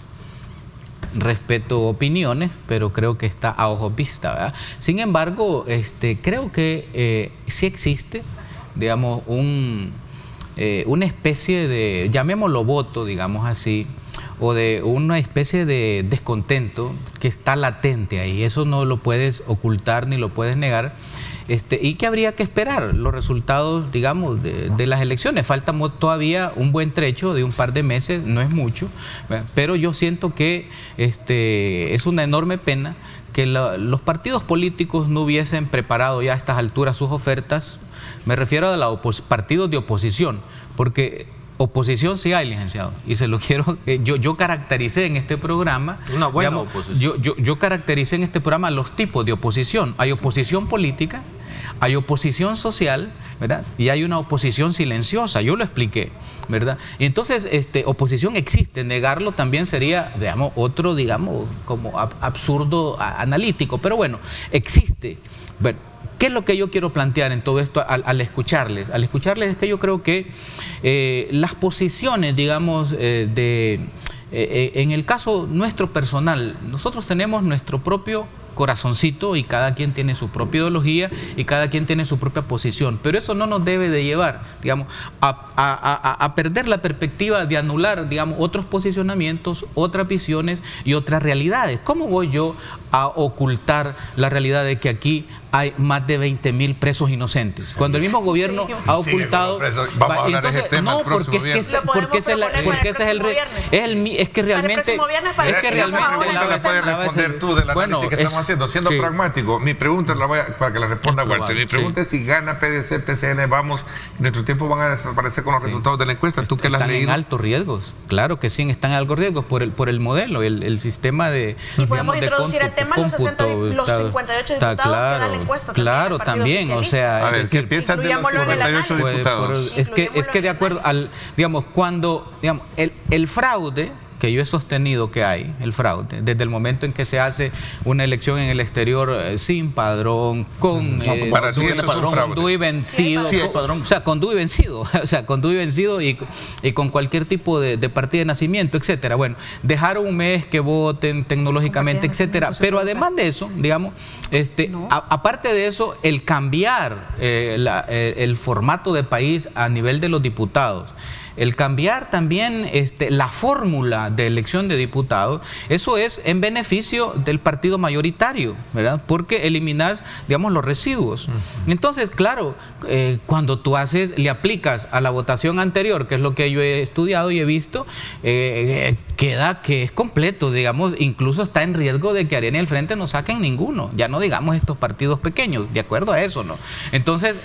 Respeto opiniones, pero creo que está a ojo vista, ¿verdad? Sin embargo, creo que sí existe, digamos, una especie de, llamémoslo voto, digamos así, o de una especie de descontento que está latente ahí. Eso no lo puedes ocultar ni lo puedes negar. Y que habría que esperar los resultados, digamos, de las elecciones. Falta todavía un buen trecho de un par de meses, no es mucho, pero yo siento que es una enorme pena que los partidos políticos no hubiesen preparado ya a estas alturas sus ofertas. Me refiero a los partidos de oposición, porque oposición sí hay, licenciado, y se lo quiero, yo caractericé en este programa, una buena oposición. Yo caractericé en este programa los tipos de oposición. Hay oposición política, hay oposición social, ¿verdad? Y hay una oposición silenciosa, yo lo expliqué, ¿verdad? Y entonces, oposición existe, negarlo también sería, digamos, otro, digamos, como absurdo analítico, pero bueno, existe. Bueno, ¿qué es lo que yo quiero plantear en todo esto al escucharles? Al escucharles es que yo creo que las posiciones, digamos, en el caso nuestro personal, nosotros tenemos nuestro propio corazoncito y cada quien tiene su propia ideología y cada quien tiene su propia posición, pero eso no nos debe de llevar digamos, a perder la perspectiva de anular, digamos, otros posicionamientos, otras visiones y otras realidades. ¿Cómo voy yo a ocultar la realidad de que aquí hay más de 20.000 presos inocentes? Cuando el mismo gobierno ha ocultado... Vamos a hablar de ese tema el próximo viernes. Es que realmente... Es que realmente la puedes responder tú del análisis que estamos haciendo, siendo pragmático. Mi pregunta para que la responda Walter. Mi pregunta es si gana PDC, PCN, vamos, en nuestro tiempo van a desaparecer con los resultados de la encuesta. ¿Tú qué las has leído? Están en altos riesgos, claro que sí, están en altos riesgos por el modelo, el sistema de... Y podemos introducir el tema los 58 diputados que dan la encuesta. Claro, también, o sea... A ver, ¿qué piensas de los 58 diputados? Es que de acuerdo al... Digamos, cuando... Digamos, el fraude que yo he sostenido que hay, el fraude, desde el momento en que se hace una elección en el exterior sin padrón, con due y vencido, o sea, con due y vencido y con cualquier tipo de partida de nacimiento, etcétera. Bueno, dejar un mes que voten tecnológicamente, etcétera. Pero además de eso, digamos, aparte de eso, el cambiar el formato de país a nivel de los diputados, el cambiar también la fórmula de elección de diputados, eso es en beneficio del partido mayoritario, ¿verdad? Porque eliminas, digamos, los residuos. Entonces, claro, cuando tú le aplicas a la votación anterior, que es lo que yo he estudiado y he visto, queda que es completo, digamos, incluso está en riesgo de que Arena y el Frente no saquen ninguno, ya no digamos estos partidos pequeños, de acuerdo a eso, ¿no? Entonces,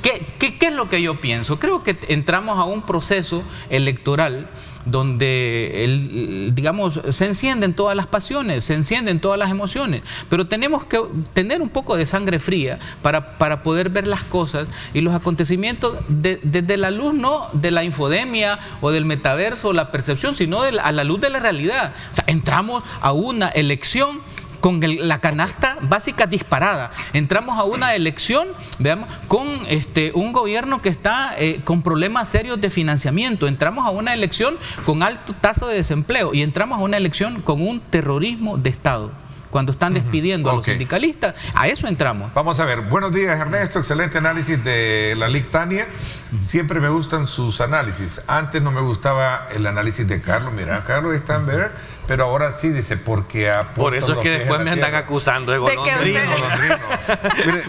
¿Qué es lo que yo pienso? Creo que entramos a un proceso electoral donde, digamos, se encienden todas las pasiones, se encienden todas las emociones, pero tenemos que tener un poco de sangre fría para poder ver las cosas y los acontecimientos desde la luz, no de la infodemia o del metaverso o la percepción, sino a la luz de la realidad. O sea, entramos a una elección con la canasta básica disparada. Entramos a una elección, veamos, con un gobierno que está con problemas serios de financiamiento. Entramos a una elección con alto tasa de desempleo y entramos a una elección con un terrorismo de Estado. Cuando están despidiendo a los sindicalistas, a eso entramos. Vamos a ver. Buenos días, Ernesto. Excelente análisis de la Lictania. Siempre me gustan sus análisis. Antes no me gustaba el análisis de Carlos. Mira, Carlos está en ver, pero ahora sí dice, porque por eso es que después me andan acusando de golondrino.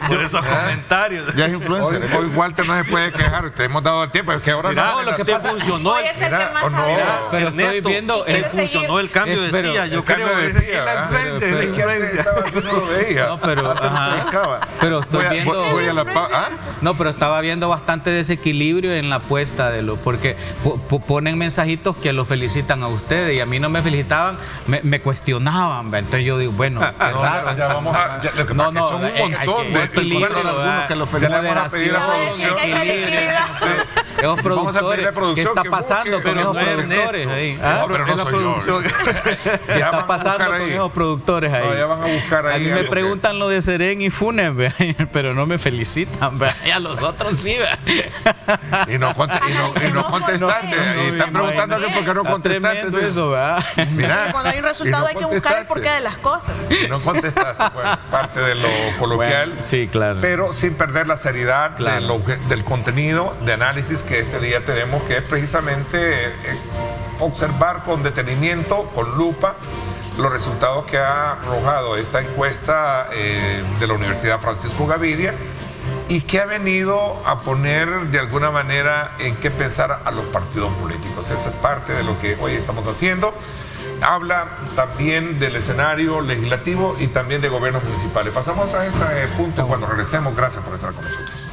Por esos comentarios. Ya es influencer. Hoy Walter no se puede quejar. Te hemos dado el tiempo. Es que ahora no. Lo que pasa funcionó. Pero estoy viendo. Funcionó el cambio de silla. Yo creo que es la influencia. Pero estoy viendo. No, pero estaba viendo bastante desequilibrio en la apuesta porque ponen mensajitos que lo felicitan a ustedes y a mí no me felicitaban, me cuestionaban. Entonces yo digo, bueno, qué raro. Ya vamos a. No, son un montón de equilibrio, que lo felicitan. Esos productores, ¿qué está pasando con esos productores ahí? Pero no soy yo. ¿Qué está pasando con esos productores ahí? Ya van a buscar ahí. A mí me preguntan lo de Serén y Funes, pero no me felicitan, y a los otros sí. Y no contestaste. Y están preguntando que por qué no contestaste. Eso, mira, cuando hay un resultado hay que buscar el porqué de las cosas. Y no contestaste, bueno, parte de lo coloquial. Bueno, sí, claro. Pero sin perder la seriedad del contenido de análisis que este día tenemos, que es precisamente observar con detenimiento, con lupa, los resultados que ha arrojado esta encuesta de la Universidad Francisco Gavidia y que ha venido a poner de alguna manera en qué pensar a los partidos políticos. Esa es parte de lo que hoy estamos haciendo. Habla también del escenario legislativo y también de gobiernos municipales. Pasamos a ese punto cuando regresemos. Gracias por estar con nosotros.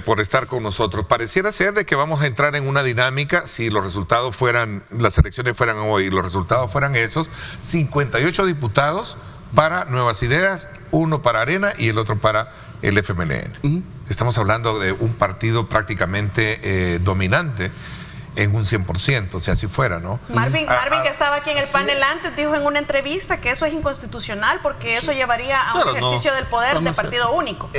Por estar con nosotros. Pareciera ser de que vamos a entrar en una dinámica, si los resultados fueran, las elecciones fueran hoy y los resultados fueran esos, 58 diputados para Nuevas Ideas, uno para Arena y el otro para el FMLN. Estamos hablando de un partido prácticamente dominante en un 100%, si así fuera, ¿no? Marvin, que estaba aquí en el panel antes, dijo en una entrevista que eso es inconstitucional porque eso llevaría a un ejercicio del poder de partido único.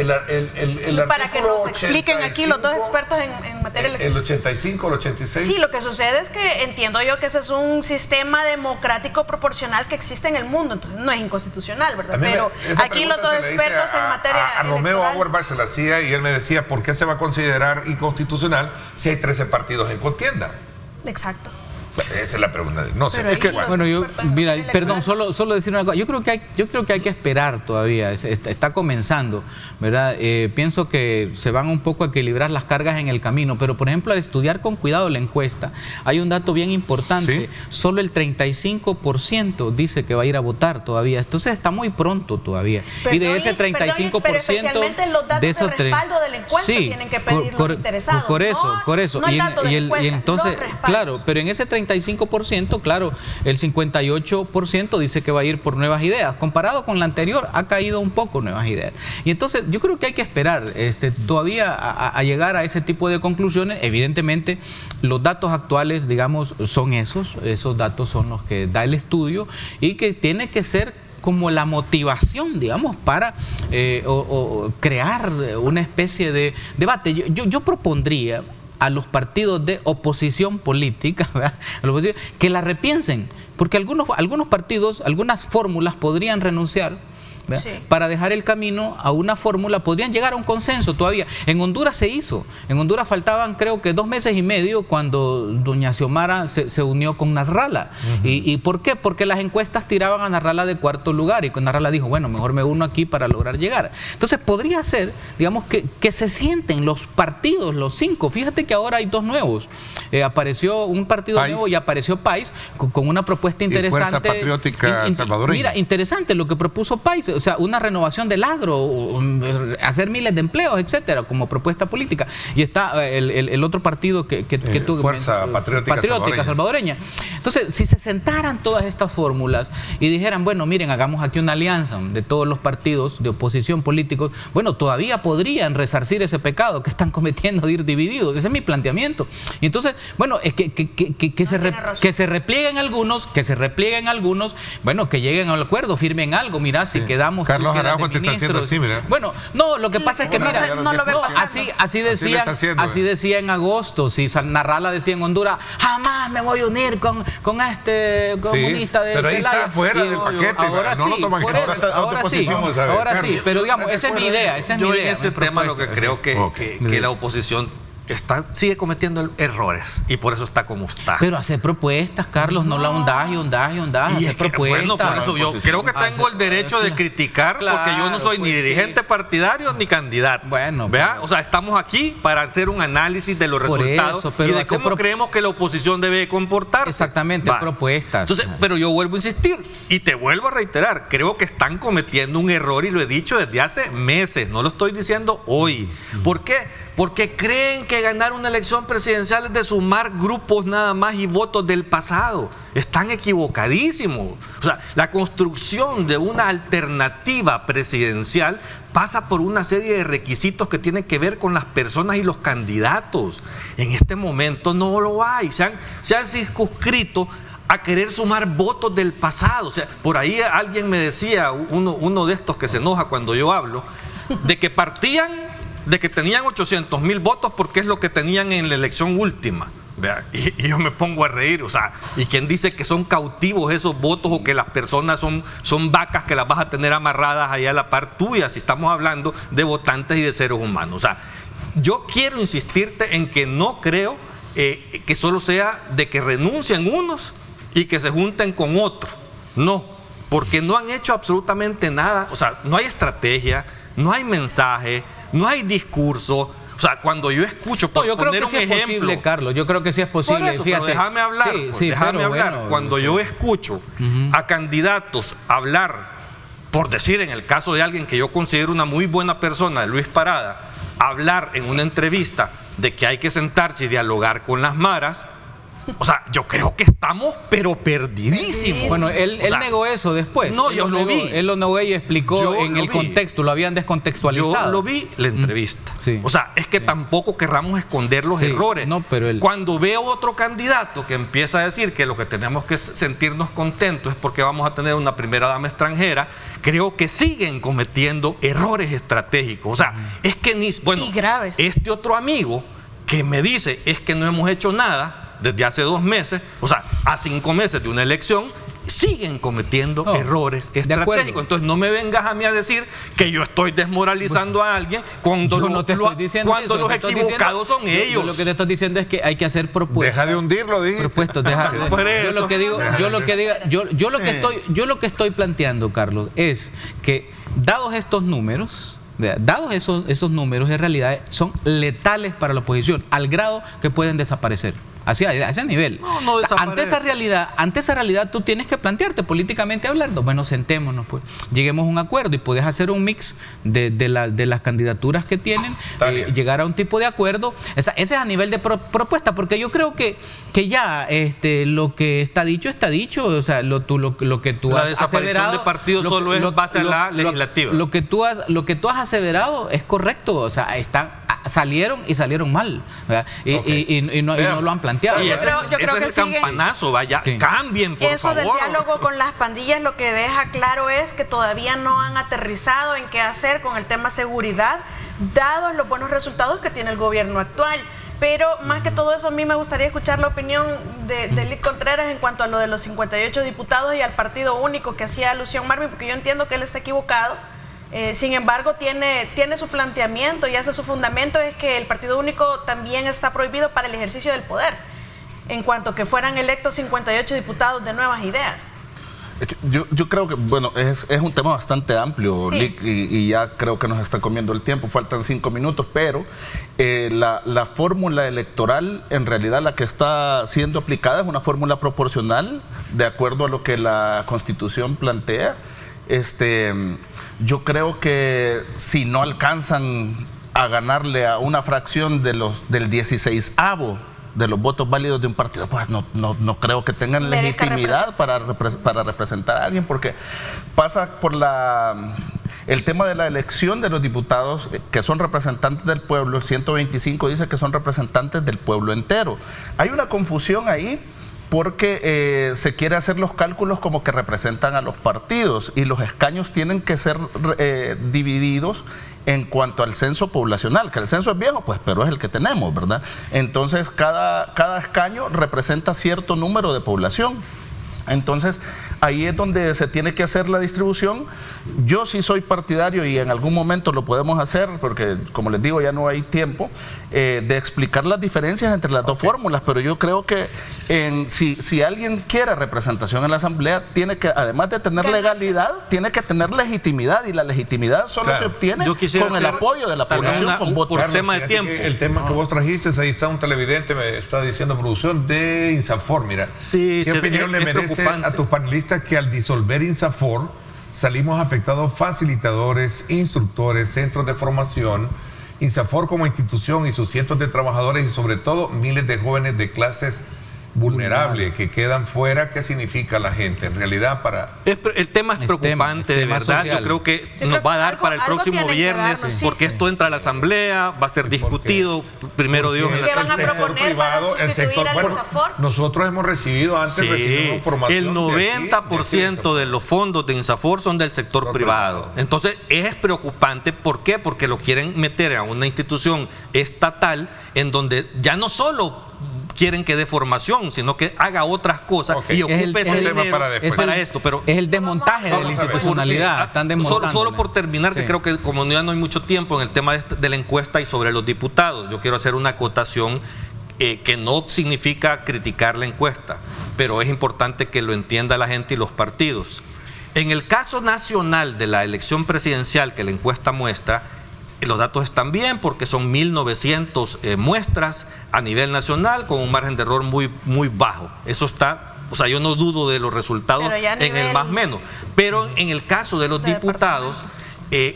Para que nos expliquen aquí los dos expertos en materia electoral. ¿El 85, el 86? Sí, lo que sucede es que entiendo yo que ese es un sistema democrático proporcional que existe en el mundo, entonces no es inconstitucional, ¿verdad? Pero aquí los dos expertos en materia a Romeo electoral. Auerbach se la hacía y él me decía, ¿por qué se va a considerar inconstitucional si hay 13 partidos en contienda? Exacto. Esa es la pregunta. No sé. Bueno, mira, perdón, solo decir una cosa. Yo creo que hay que esperar todavía. Está comenzando, ¿verdad? Pienso que se van un poco a equilibrar las cargas en el camino, pero por ejemplo, al estudiar con cuidado la encuesta, hay un dato bien importante. ¿Sí? Solo el 35% dice que va a ir a votar todavía. Entonces está muy pronto todavía. Pero y de ese 35%, pero especialmente los datos de respaldo de la encuesta tienen que pedir los interesados. Por eso. No y entonces, claro, pero en ese 35%, claro, el 58% dice que va a ir por nuevas ideas. Comparado con la anterior, ha caído un poco nuevas ideas. Y entonces yo creo que hay que esperar todavía a llegar a ese tipo de conclusiones. Evidentemente, los datos actuales, digamos, son esos datos son los que da el estudio y que tiene que ser como la motivación, digamos, para crear una especie de debate. Yo propondría a los partidos de oposición política, ¿verdad?, que la repiensen, porque algunos partidos, algunas fórmulas podrían renunciar, ¿verdad?, sí, para dejar el camino a una fórmula, podrían llegar a un consenso todavía. En Honduras se hizo, en Honduras faltaban creo que 2 meses y medio cuando doña Xiomara se unió con Nasralla. ¿Y por qué? Porque las encuestas tiraban a Nasralla de cuarto lugar y con Nasralla dijo, bueno, mejor me uno aquí para lograr llegar. Entonces podría ser, digamos, que se sienten los partidos, los 5. Fíjate que ahora hay 2 nuevos. Apareció un partido nuevo y apareció PAIS con una propuesta interesante. Y Fuerza Patriótica Salvadoreña. Mira, interesante lo que propuso PAIS. O sea, una renovación del agro, hacer miles de empleos, etcétera, como propuesta política. Y está el otro partido que tuvo, Fuerza Patriótica Salvadoreña. Entonces, si se sentaran todas estas fórmulas y dijeran, bueno, miren, hagamos aquí una alianza de todos los partidos de oposición políticos, bueno, todavía podrían resarcir ese pecado que están cometiendo de ir divididos. Ese es mi planteamiento. Y entonces, bueno, que se replieguen algunos, bueno, que lleguen al acuerdo, firmen algo, mira, si quedamos. Carlos Araujo te está haciendo así, mira. Bueno, no, lo que pasa es que, mira, así decía en agosto, si Nasralla decía en Honduras, jamás me voy a unir con este comunista de pero ahí Zelaya. está fuera del paquete. Ahora no sí, lo toman ahora sí, pero digamos, esa es mi idea. Yo en ese tema lo que creo que la oposición sigue cometiendo errores y por eso está como está. Pero hacer propuestas, Carlos, no la ondaje, hacer propuestas. Bueno, por eso yo creo que tengo el derecho de criticar, porque yo no soy ni dirigente partidario ni candidato. Bueno, ¿vea? O sea, estamos aquí para hacer un análisis de los resultados y de cómo creemos que la oposición debe comportarse. Exactamente, propuestas. Entonces, pero yo vuelvo a insistir y te vuelvo a reiterar, creo que están cometiendo un error y lo he dicho desde hace meses, no lo estoy diciendo hoy. ¿Por qué? Porque creen que ganar una elección presidencial es de sumar grupos nada más y votos del pasado. Están equivocadísimos. O sea, la construcción de una alternativa presidencial pasa por una serie de requisitos que tienen que ver con las personas y los candidatos. En este momento no lo hay. Se han circunscrito a querer sumar votos del pasado. O sea, por ahí alguien me decía, uno de estos que se enoja cuando yo hablo, de que partían de que tenían 800,000 votos porque es lo que tenían en la elección última. ¿Vea? Y yo me pongo a reír, o sea, ¿y quién dice que son cautivos esos votos o que las personas son vacas que las vas a tener amarradas allá a la par tuya, si estamos hablando de votantes y de seres humanos? O sea, yo quiero insistirte en que no creo que solo sea de que renuncien unos y que se junten con otros. No, porque no han hecho absolutamente nada. O sea, no hay estrategia, no hay mensaje, no hay discurso. O sea, cuando yo escucho, por poner un ejemplo, posible, Carlos, yo creo que sí es posible. Por eso, fíjate. Pero déjame hablar. Déjame hablar. Bueno, cuando yo escucho a candidatos hablar, por decir, en el caso de alguien que yo considero una muy buena persona, Luis Parada, hablar en una entrevista de que hay que sentarse y dialogar con las maras, O sea, yo creo que estamos, pero perdidísimos. Bueno, él negó eso después. No, yo lo vi. Él lo negó y explicó en el contexto, lo habían descontextualizado. Yo lo vi la entrevista. Sí. O sea, es que tampoco querramos esconder los errores. No, pero cuando veo otro candidato que empieza a decir que lo que tenemos que sentirnos contentos es porque vamos a tener una primera dama extranjera, creo que siguen cometiendo errores estratégicos. O sea, es que y graves. Este otro amigo que me dice es que no hemos hecho nada desde hace 2 meses, o sea, a 5 meses de una elección, siguen cometiendo errores estratégicos. Entonces no me vengas a mí a decir que yo estoy desmoralizando a alguien cuando, los equivocados son ellos. Yo lo que te estoy diciendo es que hay que hacer propuestas. Deja de hundirlo, dije. Propuestas, yo lo que estoy planteando, Carlos, es que dados estos números, dados esos números, en realidad son letales para la oposición, al grado que pueden desaparecer. Así, a ese nivel. No ante esa realidad tú tienes que plantearte políticamente hablando. Bueno, sentémonos, pues, lleguemos a un acuerdo y puedes hacer un mix de las candidaturas que tienen, llegar a un tipo de acuerdo. Ese es a nivel de propuesta, porque yo creo que ya lo que está dicho, o sea, lo que tú has aseverado. La desaparición de partidos solo es base a la legislativa. Lo que tú has aseverado es correcto, o sea, salieron mal, ¿verdad? Y no lo han planteado. Yo creo que es el campanazo, vaya, cambien, por favor. Eso del diálogo con las pandillas lo que deja claro es que todavía no han aterrizado en qué hacer con el tema seguridad, dados los buenos resultados que tiene el gobierno actual. Pero más que todo eso, a mí me gustaría escuchar la opinión de Lic Contreras en cuanto a lo de los 58 diputados y al partido único que hacía alusión Marvin, porque yo entiendo que él está equivocado. Sin embargo, tiene su planteamiento y hace su fundamento, es que el partido único también está prohibido para el ejercicio del poder, en cuanto que fueran electos 58 diputados de nuevas ideas. Yo creo que, bueno, es un tema bastante amplio, Lic, y ya creo que nos está comiendo el tiempo, faltan 5 minutos, pero la fórmula electoral, en realidad la que está siendo aplicada es una fórmula proporcional, de acuerdo a lo que la Constitución plantea. Yo creo que si no alcanzan a ganarle a una fracción del 16avo de los votos válidos de un partido, pues no creo que tengan legitimidad para representar a alguien, porque pasa por el tema de la elección de los diputados que son representantes del pueblo. El 125 dice que son representantes del pueblo entero. Hay una confusión ahí, porque se quiere hacer los cálculos como que representan a los partidos y los escaños tienen que ser divididos en cuanto al censo poblacional, que el censo es viejo, pues, pero es el que tenemos, ¿verdad? Entonces, cada escaño representa cierto número de población. Entonces, ahí es donde se tiene que hacer la distribución. Yo sí soy partidario, y en algún momento lo podemos hacer, porque como les digo, ya no hay tiempo, de explicar las diferencias entre las dos fórmulas, pero yo creo que si alguien quiere representación en la Asamblea, tiene que, además de tener legalidad, tiene que tener legitimidad, y la legitimidad solo se obtiene con el apoyo de la población, con votos. Por tema de tiempo. El tema que vos trajiste, ahí está un televidente, me está diciendo producción, de Insafor, mira. Sí, ¿qué opinión le merece a tus panelistas que al disolver Insafor salimos afectados facilitadores, instructores, centros de formación, Insafor como institución y sus cientos de trabajadores, y sobre todo miles de jóvenes de clases vulnerables que quedan fuera? ¿Qué significa la gente en realidad para...? El tema es preocupante, de verdad. Social. Yo creo que nos va a dar para el próximo viernes, porque esto entra a la Asamblea, va a ser discutido, primero Dios, en la van a proponer privado, para sustituir al Insafor. Nosotros hemos recibido, recibimos información. El 90% de los fondos de Insafor son del sector privado. Entonces es preocupante. ¿Por qué? Porque lo quieren meter a una institución estatal en donde ya no solo quieren que dé formación, sino que haga otras cosas y ocupe ese dinero para esto. Pero es el desmontaje de la institucionalidad. Están desmontando. Solo por terminar, que creo que como ya no hay mucho tiempo en el tema de la encuesta y sobre los diputados, yo quiero hacer una acotación que no significa criticar la encuesta, pero es importante que lo entienda la gente y los partidos. En el caso nacional de la elección presidencial que la encuesta muestra, los datos están bien porque son 1.900 muestras a nivel nacional con un margen de error muy bajo. Eso está, o sea, yo no dudo de los resultados en el más menos. Pero en el caso de los diputados,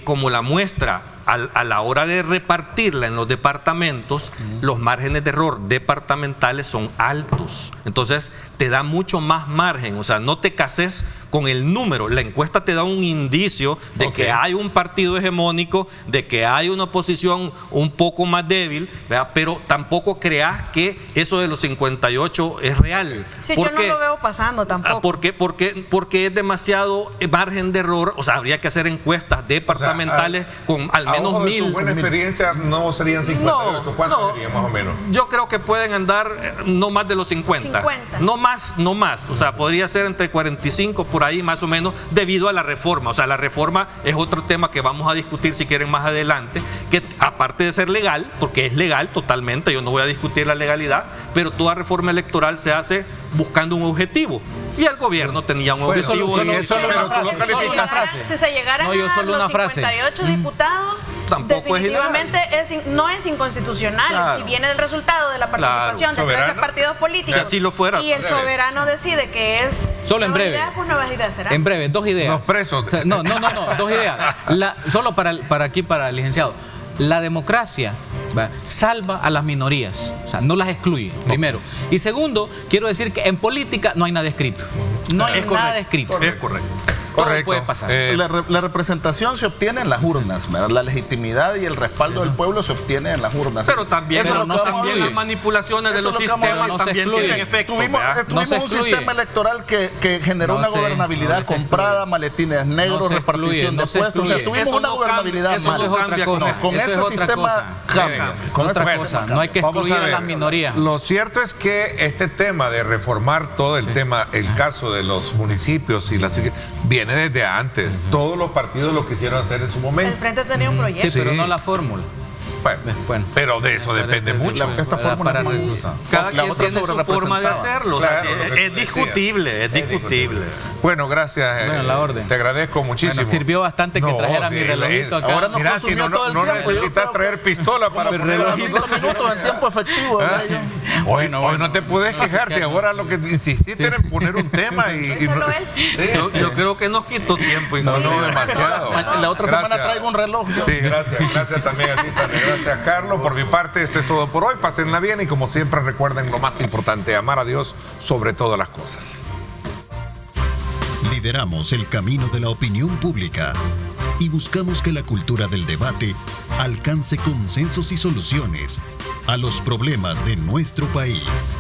como la muestra a la hora de repartirla en los departamentos, los márgenes de error departamentales son altos. Entonces, te da mucho más margen. O sea, no te cases con el número. La encuesta te da un indicio de que hay un partido hegemónico, de que hay una oposición un poco más débil, ¿verdad? Pero tampoco creas que eso de los 58 es real. Sí, yo no lo veo pasando tampoco. Porque es demasiado margen de error. O sea, habría que hacer encuestas departamentales con al menos 1000. Tu buena experiencia no serían 58. ¿Cuántos serían más o menos? Yo creo que pueden andar no más de los 50. No más. O sea, podría ser entre 45 por ahí más o menos, debido a la reforma. O sea, la reforma es otro tema que vamos a discutir si quieren más adelante, que aparte de ser legal, porque es legal totalmente, yo no voy a discutir la legalidad, pero toda reforma electoral se hace buscando un objetivo. Y el gobierno tenía un objetivo. Si se llegaran a los 58 diputados, tampoco definitivamente no es inconstitucional. Claro. Si viene el resultado de la participación de 13 partidos políticos, si así lo fuera, y el soberano decide que es solo en breve. idea, pues nuevas ideas serán. En breve, 2 ideas. Los presos. O sea, no, 2 ideas. Solo para el licenciado. La democracia salva a las minorías, o sea, no las excluye, primero. Y segundo, quiero decir que en política no hay nada escrito. No hay nada escrito. Es correcto. Todo puede pasar. La representación se obtiene en las urnas, ¿verdad? La legitimidad y el respaldo del pueblo se obtiene en las urnas. Pero también, también las manipulaciones de los sistemas también tienen efecto. Tuvimos un sistema electoral que generó una gobernabilidad comprada, maletines negros, repartición de puestos. O sea, tuvimos una gobernabilidad mala. Con este sistema cambia. Con otra cosa, no hay que excluir a las minorías. Lo cierto es que este tema de reformar todo el tema, el caso de los municipios y las viene desde antes. Todos los partidos lo quisieron hacer en su momento. El Frente tenía un proyecto. Sí, pero no la fórmula. Bueno, pero de eso depende mucho. Cada quien tiene su forma de hacerlo. Claro, es discutible, es discutible. Bueno, gracias. Bueno, la orden. Te agradezco muchísimo. Bueno, sirvió bastante que trajera mi relojito acá. Ahora mira, si no necesitas traer pistola para poner los minutos en tiempo efectivo. Hoy no te puedes quejar si ahora lo que insististe era en poner un tema y Solo él. Yo creo que nos quitó tiempo. no demasiado. La otra semana traigo un reloj. Sí, gracias también a ti, Tania. Gracias, Carlos. Por mi parte, esto es todo por hoy. Pásenla bien y como siempre recuerden lo más importante, amar a Dios sobre todas las cosas. Lideramos el camino de la opinión pública y buscamos que la cultura del debate alcance consensos y soluciones a los problemas de nuestro país.